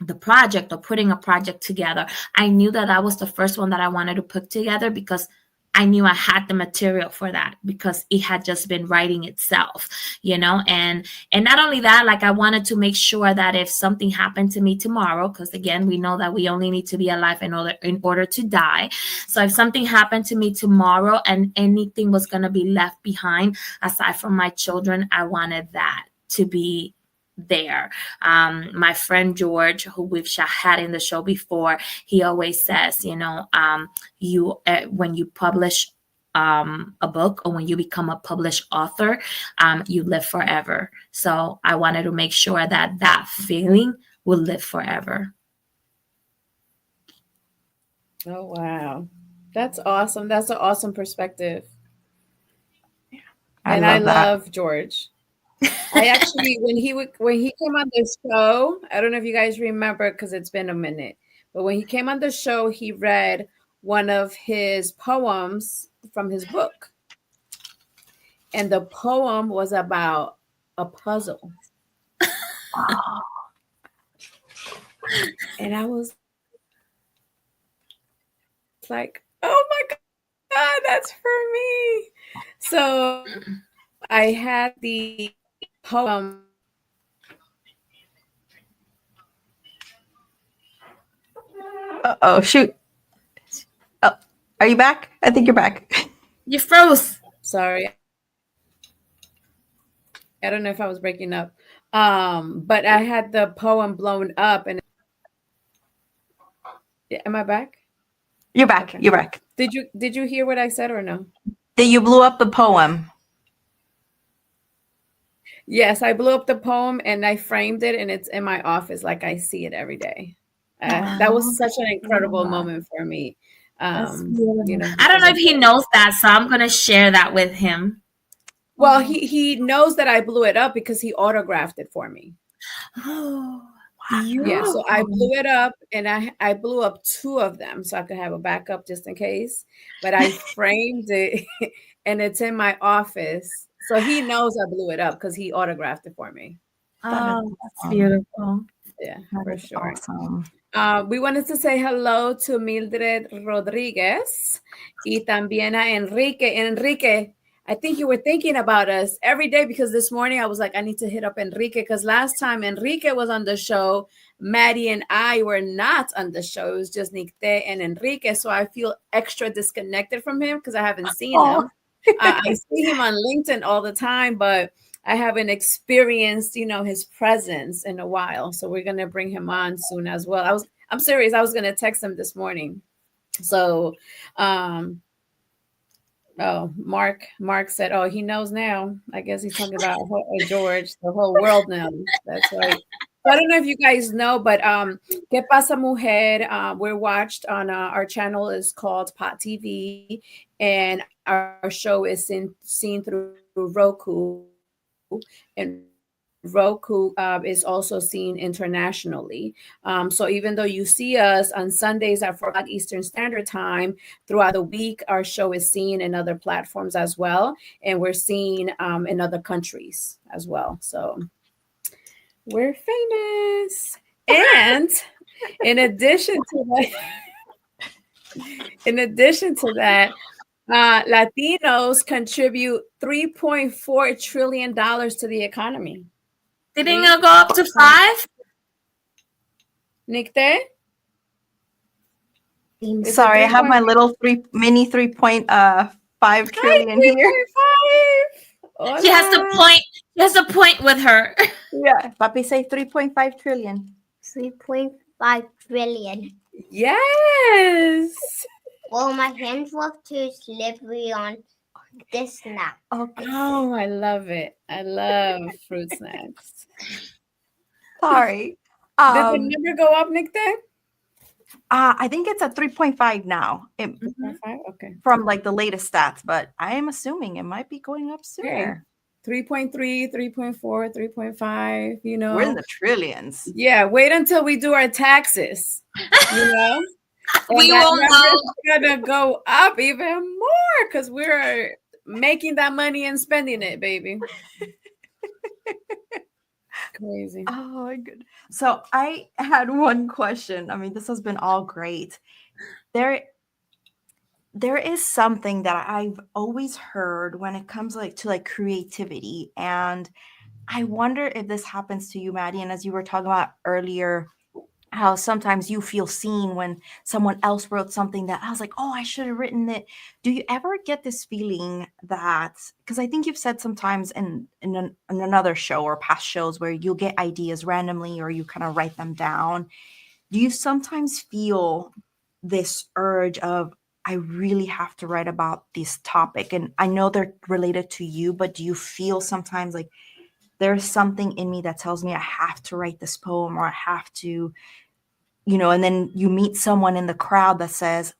the project or putting a project together, I knew that was the first one that I wanted to put together, because I knew I had the material for that, because it had just been writing itself, and not only that, like I wanted to make sure that if something happened to me tomorrow, because again, we know that we only need to be alive in order to die. So if something happened to me tomorrow and anything was going to be left behind aside from my children, I wanted that to be there. My friend George, who we've had in the show before, he always says, you when you publish a book, or when you become a published author, you live forever. So I wanted to make sure that feeling will live forever. Oh, wow. That's awesome. That's an awesome perspective. And I love George. I actually, when he came on the show, I don't know if you guys remember, because it's been a minute, but when he came on the show, he read one of his poems from his book. And the poem was about a puzzle. And I was like, oh my God, that's for me. So I had the poem. Oh, shoot. Oh, are you back? I think you're back. You froze. Sorry. I don't know if I was breaking up. But I had the poem blown up, and am I back? You're back. Okay. You're back. Did you hear what I said or no? That you blew up the poem. Yes, I blew up the poem and I framed it, and it's in my office. Like, I see it every day. That was such an incredible moment for me. I don't know if he knows that, so I'm going to share that with him. Well, he knows that I blew it up because he autographed it for me. Oh, wow. Yeah, so I blew it up, and I blew up 2 of them so I could have a backup just in case. But I framed it, and it's in my office. So he knows I blew it up because he autographed it for me. Oh, that's beautiful. Yeah, for sure. Awesome. We wanted to say hello to Mildred Rodriguez y también a Enrique. Enrique, I think you were thinking about us every day, because this morning I was like, I need to hit up Enrique, because last time Enrique was on the show, Maddie and I were not on the show. It was just Nicte and Enrique. So I feel extra disconnected from him because I haven't seen him. I see him on LinkedIn all the time, but I haven't experienced, his presence in a while. So we're going to bring him on soon as well. I'm serious. I was going to text him this morning. So, Mark said, oh, he knows now. I guess he's talking about George. The whole world knows. That's right. I don't know if you guys know, but Que Pasa, Mujer, we're watched on our channel is called Pot TV, and our show is seen through Roku, and Roku is also seen internationally. So even though you see us on Sundays at 4 o'clock Eastern Standard Time, throughout the week, our show is seen in other platforms as well. And we're seen in other countries as well. So we're famous. And in addition to that, Latinos contribute $3.4 trillion to the economy. Didn't it go up to 5? Nicte? Is it Sorry, I have my 3.5? little 3.5 trillion here. 3.5. She has to Hola. point. She has to point with her. Yeah, papi say 3.5 trillion. 3.5 trillion. Yes. Well, my hands were too slippery on this snack. Okay, Oh, I love it. I love fruit snacks. sorry. Did the number go up, Nicte? I think it's at 3.5 now. 3.5? Okay. From like the latest stats, but I am assuming it might be going up Okay. sooner. 3.3, 3.4, 3.5, you know. We're in the trillions. Yeah, wait until we do our taxes, you know? And We that will number know. is gonna go up even more because we're making that money and spending it, baby. Crazy. Oh my good. So I had one question. I mean, this has been all great. There is something that I've always heard when it comes to like creativity, and I wonder if this happens to you, Maddie. And as you were talking about earlier, how sometimes you feel seen when someone else wrote something that I was like, oh, I should have written it. Do you ever get this feeling that, because I think you've said sometimes in another show or past shows where you'll get ideas randomly or you kind of write them down. Do you sometimes feel this urge of, I really have to write about this topic? And I know they're related to you, but do you feel sometimes like there's something in me that tells me I have to write this poem or I have to, and then you meet someone in the crowd that says,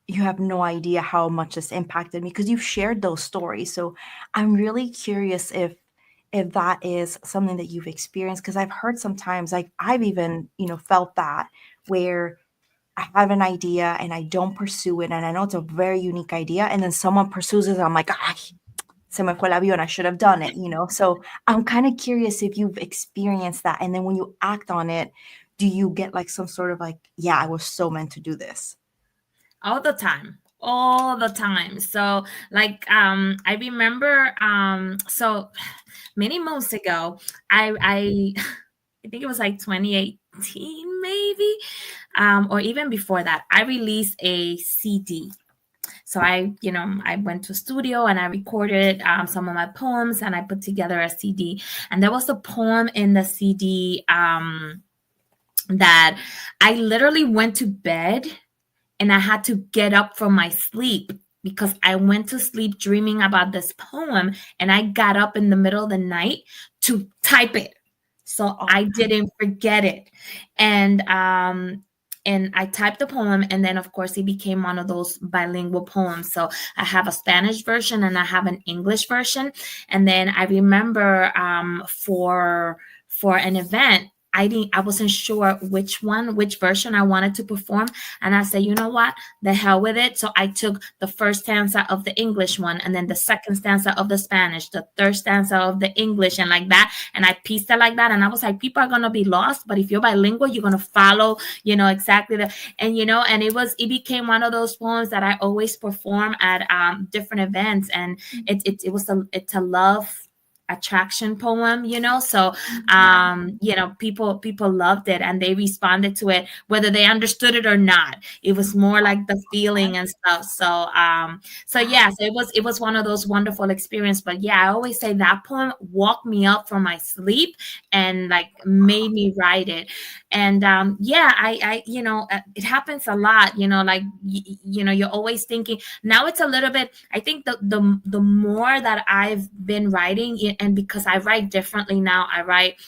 you have no idea how much this impacted me because you've shared those stories. So I'm really curious if that is something that you've experienced, because I've heard sometimes, like I've even, felt that where I have an idea and I don't pursue it. And I know it's a very unique idea. And then someone pursues it. And I'm like, se me fue el avión. I should have done it, So I'm kind of curious if you've experienced that. And then when you act on it, do you get like some sort of like, yeah, I was so meant to do this? All the time. So like I remember so many months ago, I I think it was like 2018 maybe, or even before that, I released a CD. So I went to a studio and I recorded some of my poems and I put together a CD. And there was a poem in the CD that I literally went to bed and I had to get up from my sleep because I went to sleep dreaming about this poem and I got up in the middle of the night to type it. So I didn't forget it. And I typed the poem, and then of course it became one of those bilingual poems. So I have a Spanish version and I have an English version. And then I remember for an event, I wasn't sure which version I wanted to perform. And I said, you know what, the hell with it. So I took the first stanza of the English one, and then the second stanza of the Spanish, the third stanza of the English, and like that. And I pieced it like that. And I was like, people are going to be lost, but if you're bilingual, you're going to follow, exactly and it became one of those poems that I always perform at different events. And it's a love attraction poem, so people loved it and they responded to it, whether they understood it or not. It was more like the feeling and stuff. So yeah, so it was one of those wonderful experiences. But yeah, I always say that poem woke me up from my sleep and like made me write it. And yeah, I it happens a lot, like you're always thinking. Now it's a little bit, I think the more that I've been writing, and because I write differently now, I write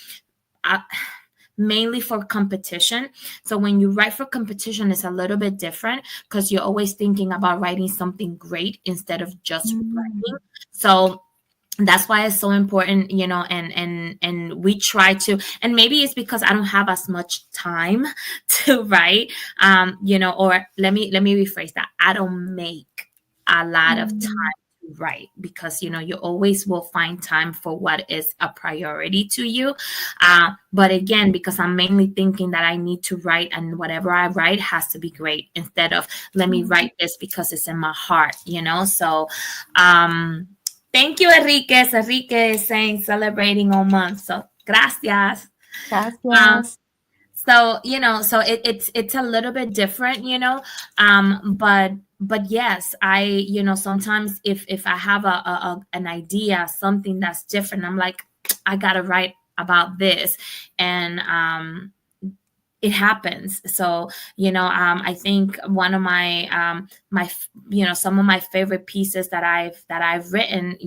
mainly for competition. So when you write for competition, it's a little bit different because you're always thinking about writing something great instead of just writing. So that's why it's so important, and we try to, and maybe it's because I don't have as much time to write, or let me rephrase that. I don't make a lot of time to write because, you always will find time for what is a priority to you. But again, because I'm mainly thinking that I need to write, and whatever I write has to be great instead of let me write this because it's in my heart, so, thank you, Enriquez. Enrique is saying celebrating all month. So, gracias. Gracias. So, so it's a little bit different, but yes, I, sometimes if I have an idea, something that's different, I'm like, I gotta write about this. And it happens. So, I think one of some of my favorite pieces that I've written,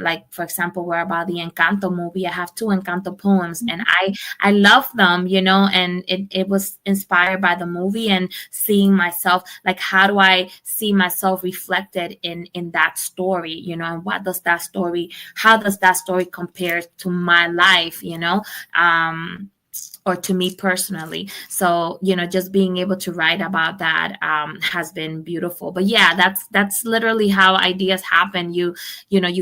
like, for example, were about the Encanto movie. I have 2 Encanto poems, and I love them, and it was inspired by the movie, and seeing myself, like, how do I see myself reflected in that story, and how does that story compare to my life, or to me personally. So, just being able to write about that has been beautiful. But yeah, that's literally how ideas happen. You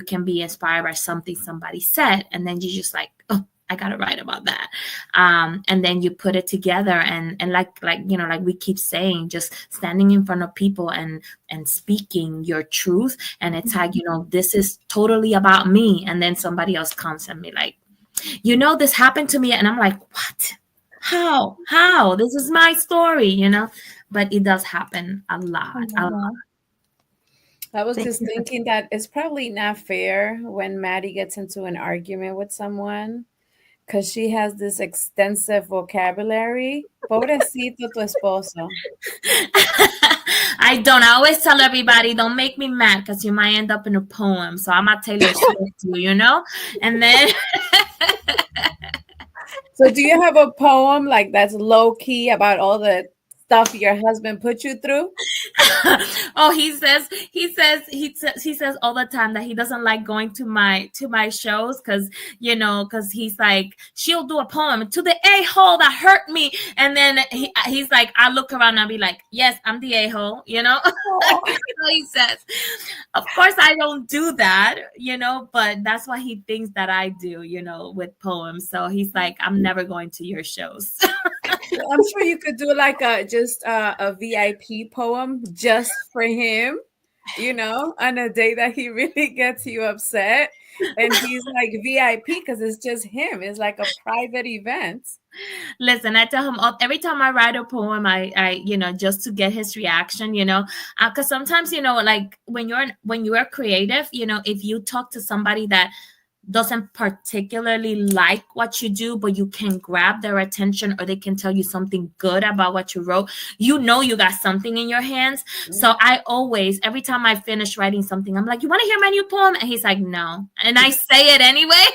can be inspired by something somebody said, and then you just like, oh, I gotta write about that. And then you put it together, and like we keep saying, just standing in front of people and speaking your truth. And it's like, this is totally about me. And then somebody else comes and be like, this happened to me. And I'm like, what? How? This is my story, but it does happen a lot. I was Thank just you. thinking that it's probably not fair when Maddie gets into an argument with someone because she has this extensive vocabulary. Pobrecito tu esposo. I don't. I always tell everybody, don't make me mad because you might end up in a poem. So I'm a Taylor Swift, and then. So do you have a poem like that's low key about all the stuff your husband put you through? Oh, he says all the time that he doesn't like going to my shows because he's like, she'll do a poem to the a-hole that hurt me, and then he's like, I look around and I'll be like, yes, I'm the a-hole, So he says, of course I don't do that, but that's what he thinks that I do, with poems. So he's like, I'm never going to your shows. I'm sure you could do like a VIP poem just for him, on a day that he really gets you upset. And he's like VIP because it's just him. It's like a private event. Listen, I tell him every time I write a poem, I just to get his reaction, because sometimes, like when you are creative, if you talk to somebody that doesn't particularly like what you do, but you can grab their attention, or they can tell you something good about what you wrote, you got something in your hands. So I always, every time I finish writing something, I'm like, you want to hear my new poem? And he's like, no. And I say it anyway.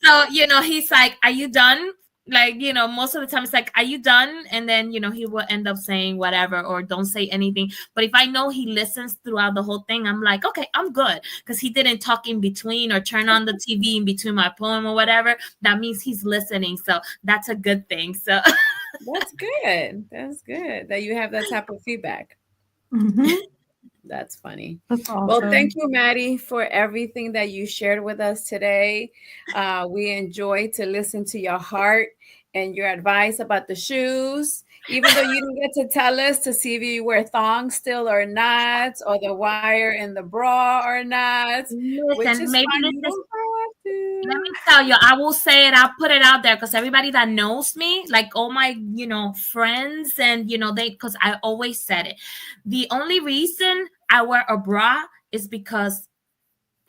So, he's like, are you done? Like, most of the time it's like, are you done? And then, he will end up saying whatever, or don't say anything. But if I know he listens throughout the whole thing, I'm like, okay, I'm good. Because he didn't talk in between or turn on the TV in between my poem or whatever. That means he's listening. So that's a good thing. So that's good. That's good that you have that type of feedback. Mm-hmm. That's funny. That's awesome. Well, thank you, Maddie, for everything that you shared with us today. We enjoyed to listen to your heart and your advice about the shoes, even though you didn't get to tell us to see if you wear thongs still or not, or the wire in the bra or not. Listen, maybe this is. Let me tell you, I will say it. I'll put it out there because everybody that knows me, like all my, friends, and because I always said it. The only reason I wear a bra is because,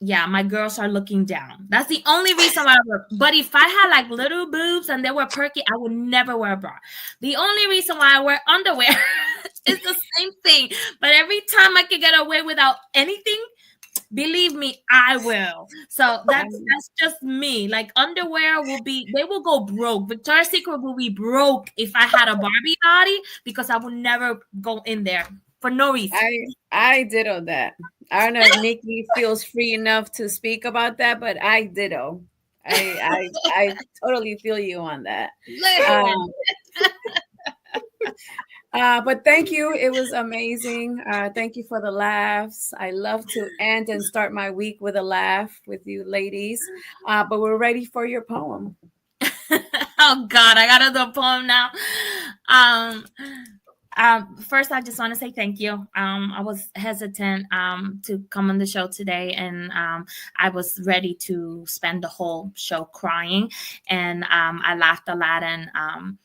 my girls are looking down. That's the only reason why I wear. But if I had like little boobs and they were perky, I would never wear a bra. The only reason why I wear underwear is the same thing. But every time I can get away without anything, believe me, I will. So that's just me. Like underwear they will go broke. Victoria's Secret will be broke if I had a Barbie body, because I would never go in there for no reason. I ditto that. I don't know if Nikki feels free enough to speak about that, but I ditto. I totally feel you on that. But thank you. It was amazing. Thank you for the laughs. I love to end and start my week with a laugh with you ladies. But we're ready for your poem. Oh God, I gotta do a poem now. First, I just want to say thank you. I was hesitant to come on the show today, and I was ready to spend the whole show crying, and I laughed a lot. And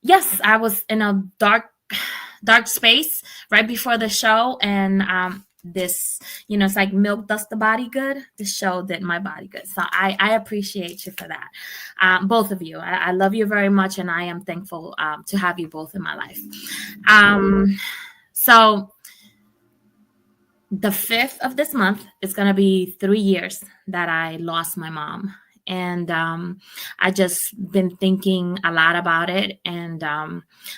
yes, I was in a dark space right before the show, and this, it's like milk does the body good. This show did my body good, so I appreciate you for that, both of you. I love you very much, and I am thankful to have you both in my life. So the 5th of this month is going to be 3 years that I lost my mom. And I just been thinking a lot about it. And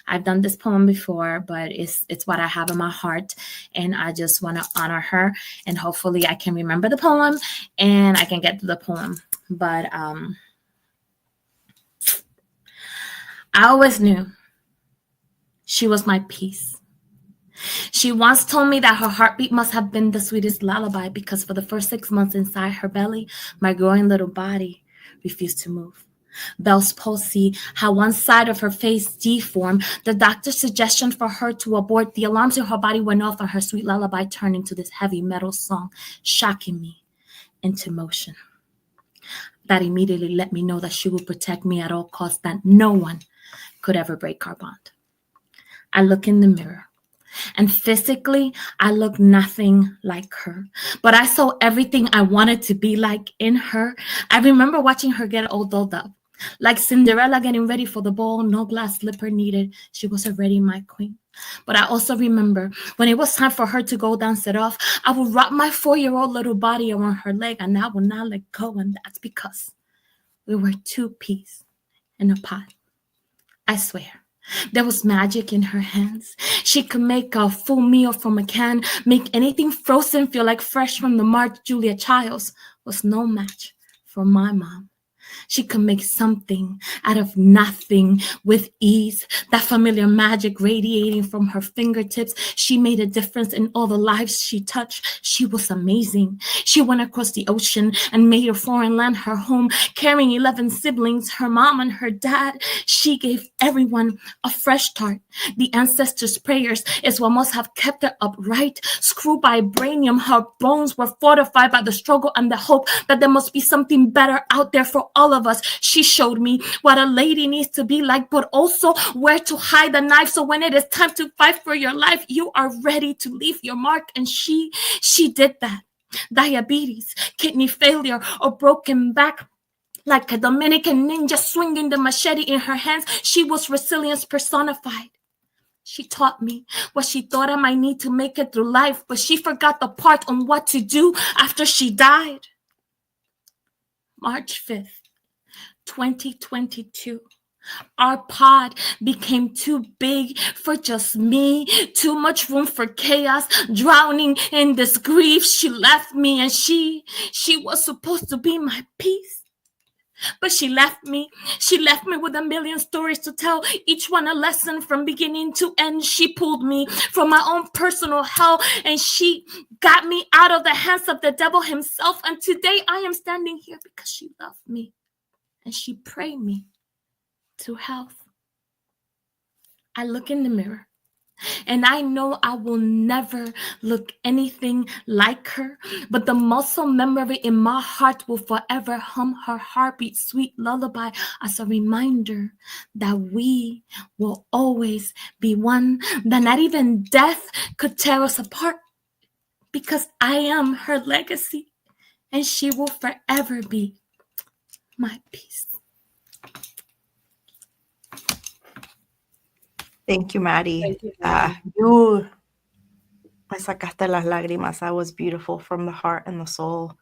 I've done this poem before, but it's what I have in my heart. And I just want to honor her. And hopefully I can remember the poem and I can get to the poem. But I always knew she was my peace. She once told me that her heartbeat must have been the sweetest lullaby, because for the first 6 months inside her belly, my growing little body refused to move. Bell's palsy, how one side of her face deformed, the doctor's suggestion for her to abort, the alarms in her body went off, and her sweet lullaby turned into this heavy metal song, shocking me into motion. That immediately let me know that she would protect me at all costs, that no one could ever break our bond. I look in the mirror. And physically, I look nothing like her. But I saw everything I wanted to be like in her. I remember watching her get all dolled up. Like Cinderella getting ready for the ball, no glass slipper needed. She was already my queen. But I also remember when it was time for her to go dance it off, I would wrap my 4-year-old little body around her leg, and I would not let go. And that's because we were 2 peas in a pot. I swear. There was magic in her hands. She could make a full meal from a can, make anything frozen feel like fresh from the March. Julia Childs was no match for my mom. She could make something out of nothing with ease. That familiar magic radiating from her fingertips. She made a difference in all the lives she touched. She was amazing. She went across the ocean and made a foreign land her home, carrying 11 siblings, her mom and her dad. She gave everyone a fresh start. The ancestors' prayers is what must have kept her upright. Screwed by vibranium, her bones were fortified by the struggle and the hope that there must be something better out there for all of us. She showed me what a lady needs to be like, but also where to hide the knife, so when it is time to fight for your life, you are ready to leave your mark. And she did that. Diabetes, kidney failure, or broken back, like a Dominican ninja swinging the machete in her hands, she was resilience personified. She taught me what she thought I might need to make it through life, but she forgot the part on what to do after she died. March 5th, 2022. Our pod became too big for just me, too much room for chaos, drowning in this grief. She left me, and she was supposed to be my peace. But she left me with a million stories to tell, each one a lesson from beginning to end. She pulled me from my own personal hell, and she got me out of the hands of the devil himself. And today I am standing here because she loved me, and she prayed me to health. I look in the mirror, and I know I will never look anything like her, but the muscle memory in my heart will forever hum her heartbeat sweet lullaby as a reminder that we will always be one, that not even death could tear us apart, because I am her legacy, and she will forever be my peace. Thank you, Maddie. Thank you, You me sacaste las lágrimas. That was beautiful from the heart and the soul.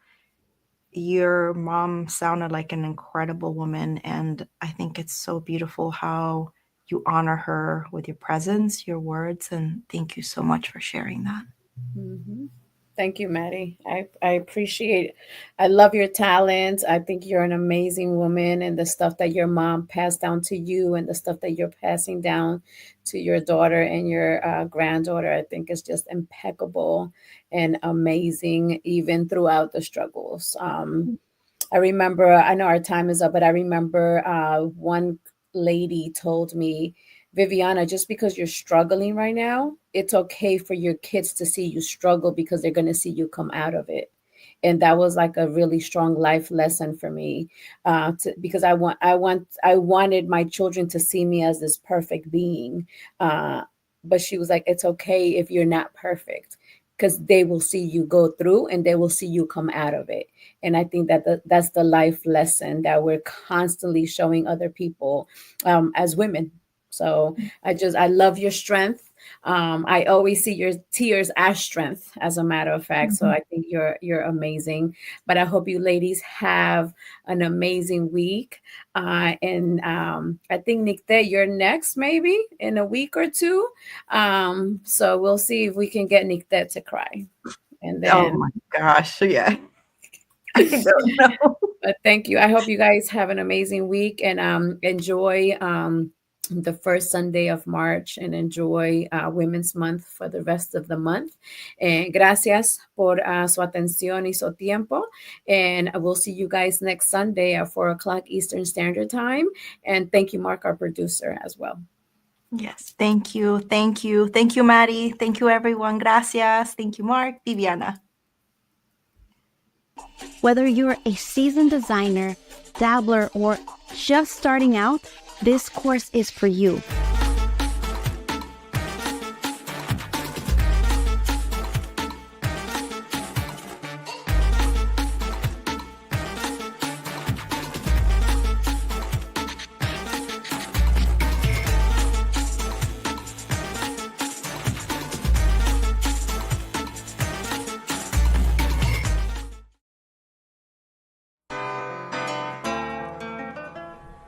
Your mom sounded like an incredible woman, and I think it's so beautiful how you honor her with your presence, your words, and thank you so much for sharing that. Mm-hmm. Thank you, Maddie. I appreciate it. I love your talent. I think you're an amazing woman, and the stuff that your mom passed down to you and the stuff that you're passing down to your daughter and your granddaughter, I think is just impeccable and amazing, even throughout the struggles. I remember, I know our time is up, but I remember one lady told me Viviana, just because you're struggling right now, it's okay for your kids to see you struggle because they're going to see you come out of it. And that was like a really strong life lesson for me, because I wanted my children to see me as this perfect being. But she was like, it's okay if you're not perfect, because they will see you go through and they will see you come out of it. And I think that that's the life lesson that we're constantly showing other people, as women. So I love your strength. I always see your tears as strength, as a matter of fact. So I think you're amazing. But I hope you ladies have an amazing week. And I think Nicte, you're next, maybe in a week or two. So we'll see if we can get Nicte to cry. And Oh then, my gosh, yeah. I don't know. but thank you. I hope you guys have an amazing week and enjoy the first Sunday of March and enjoy Women's Month for the rest of the month. Gracias por su atención y su tiempo. And we'll see you guys next Sunday at 4 o'clock Eastern Standard Time. And thank you, Mark, our producer, as well. Yes, thank you. Thank you. Thank you, Maddie. Thank you, everyone. Gracias. Thank you, Mark. Viviana. Whether you're a seasoned designer, dabbler, or just starting out, this course is for you.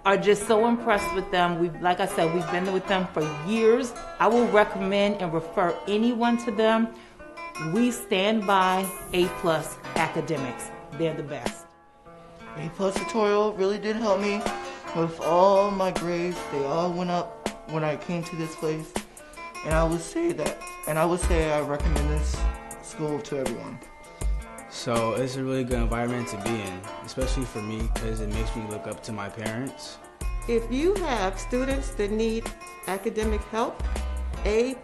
Are just so impressed with them. Like I said, we've been with them for years. I will recommend and refer anyone to them. We stand by A+ Academics. They're the best. A+ tutorial really did help me with all my grades. They all went up when I came to this place. And I would say I recommend this school to everyone. So it's a really good environment to be in, especially for me because it makes me look up to my parents. If you have students that need academic help, A+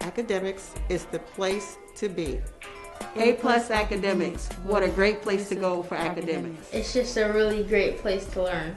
Academics is the place to be. A+ Academics, what a great place to go for academics. It's just a really great place to learn.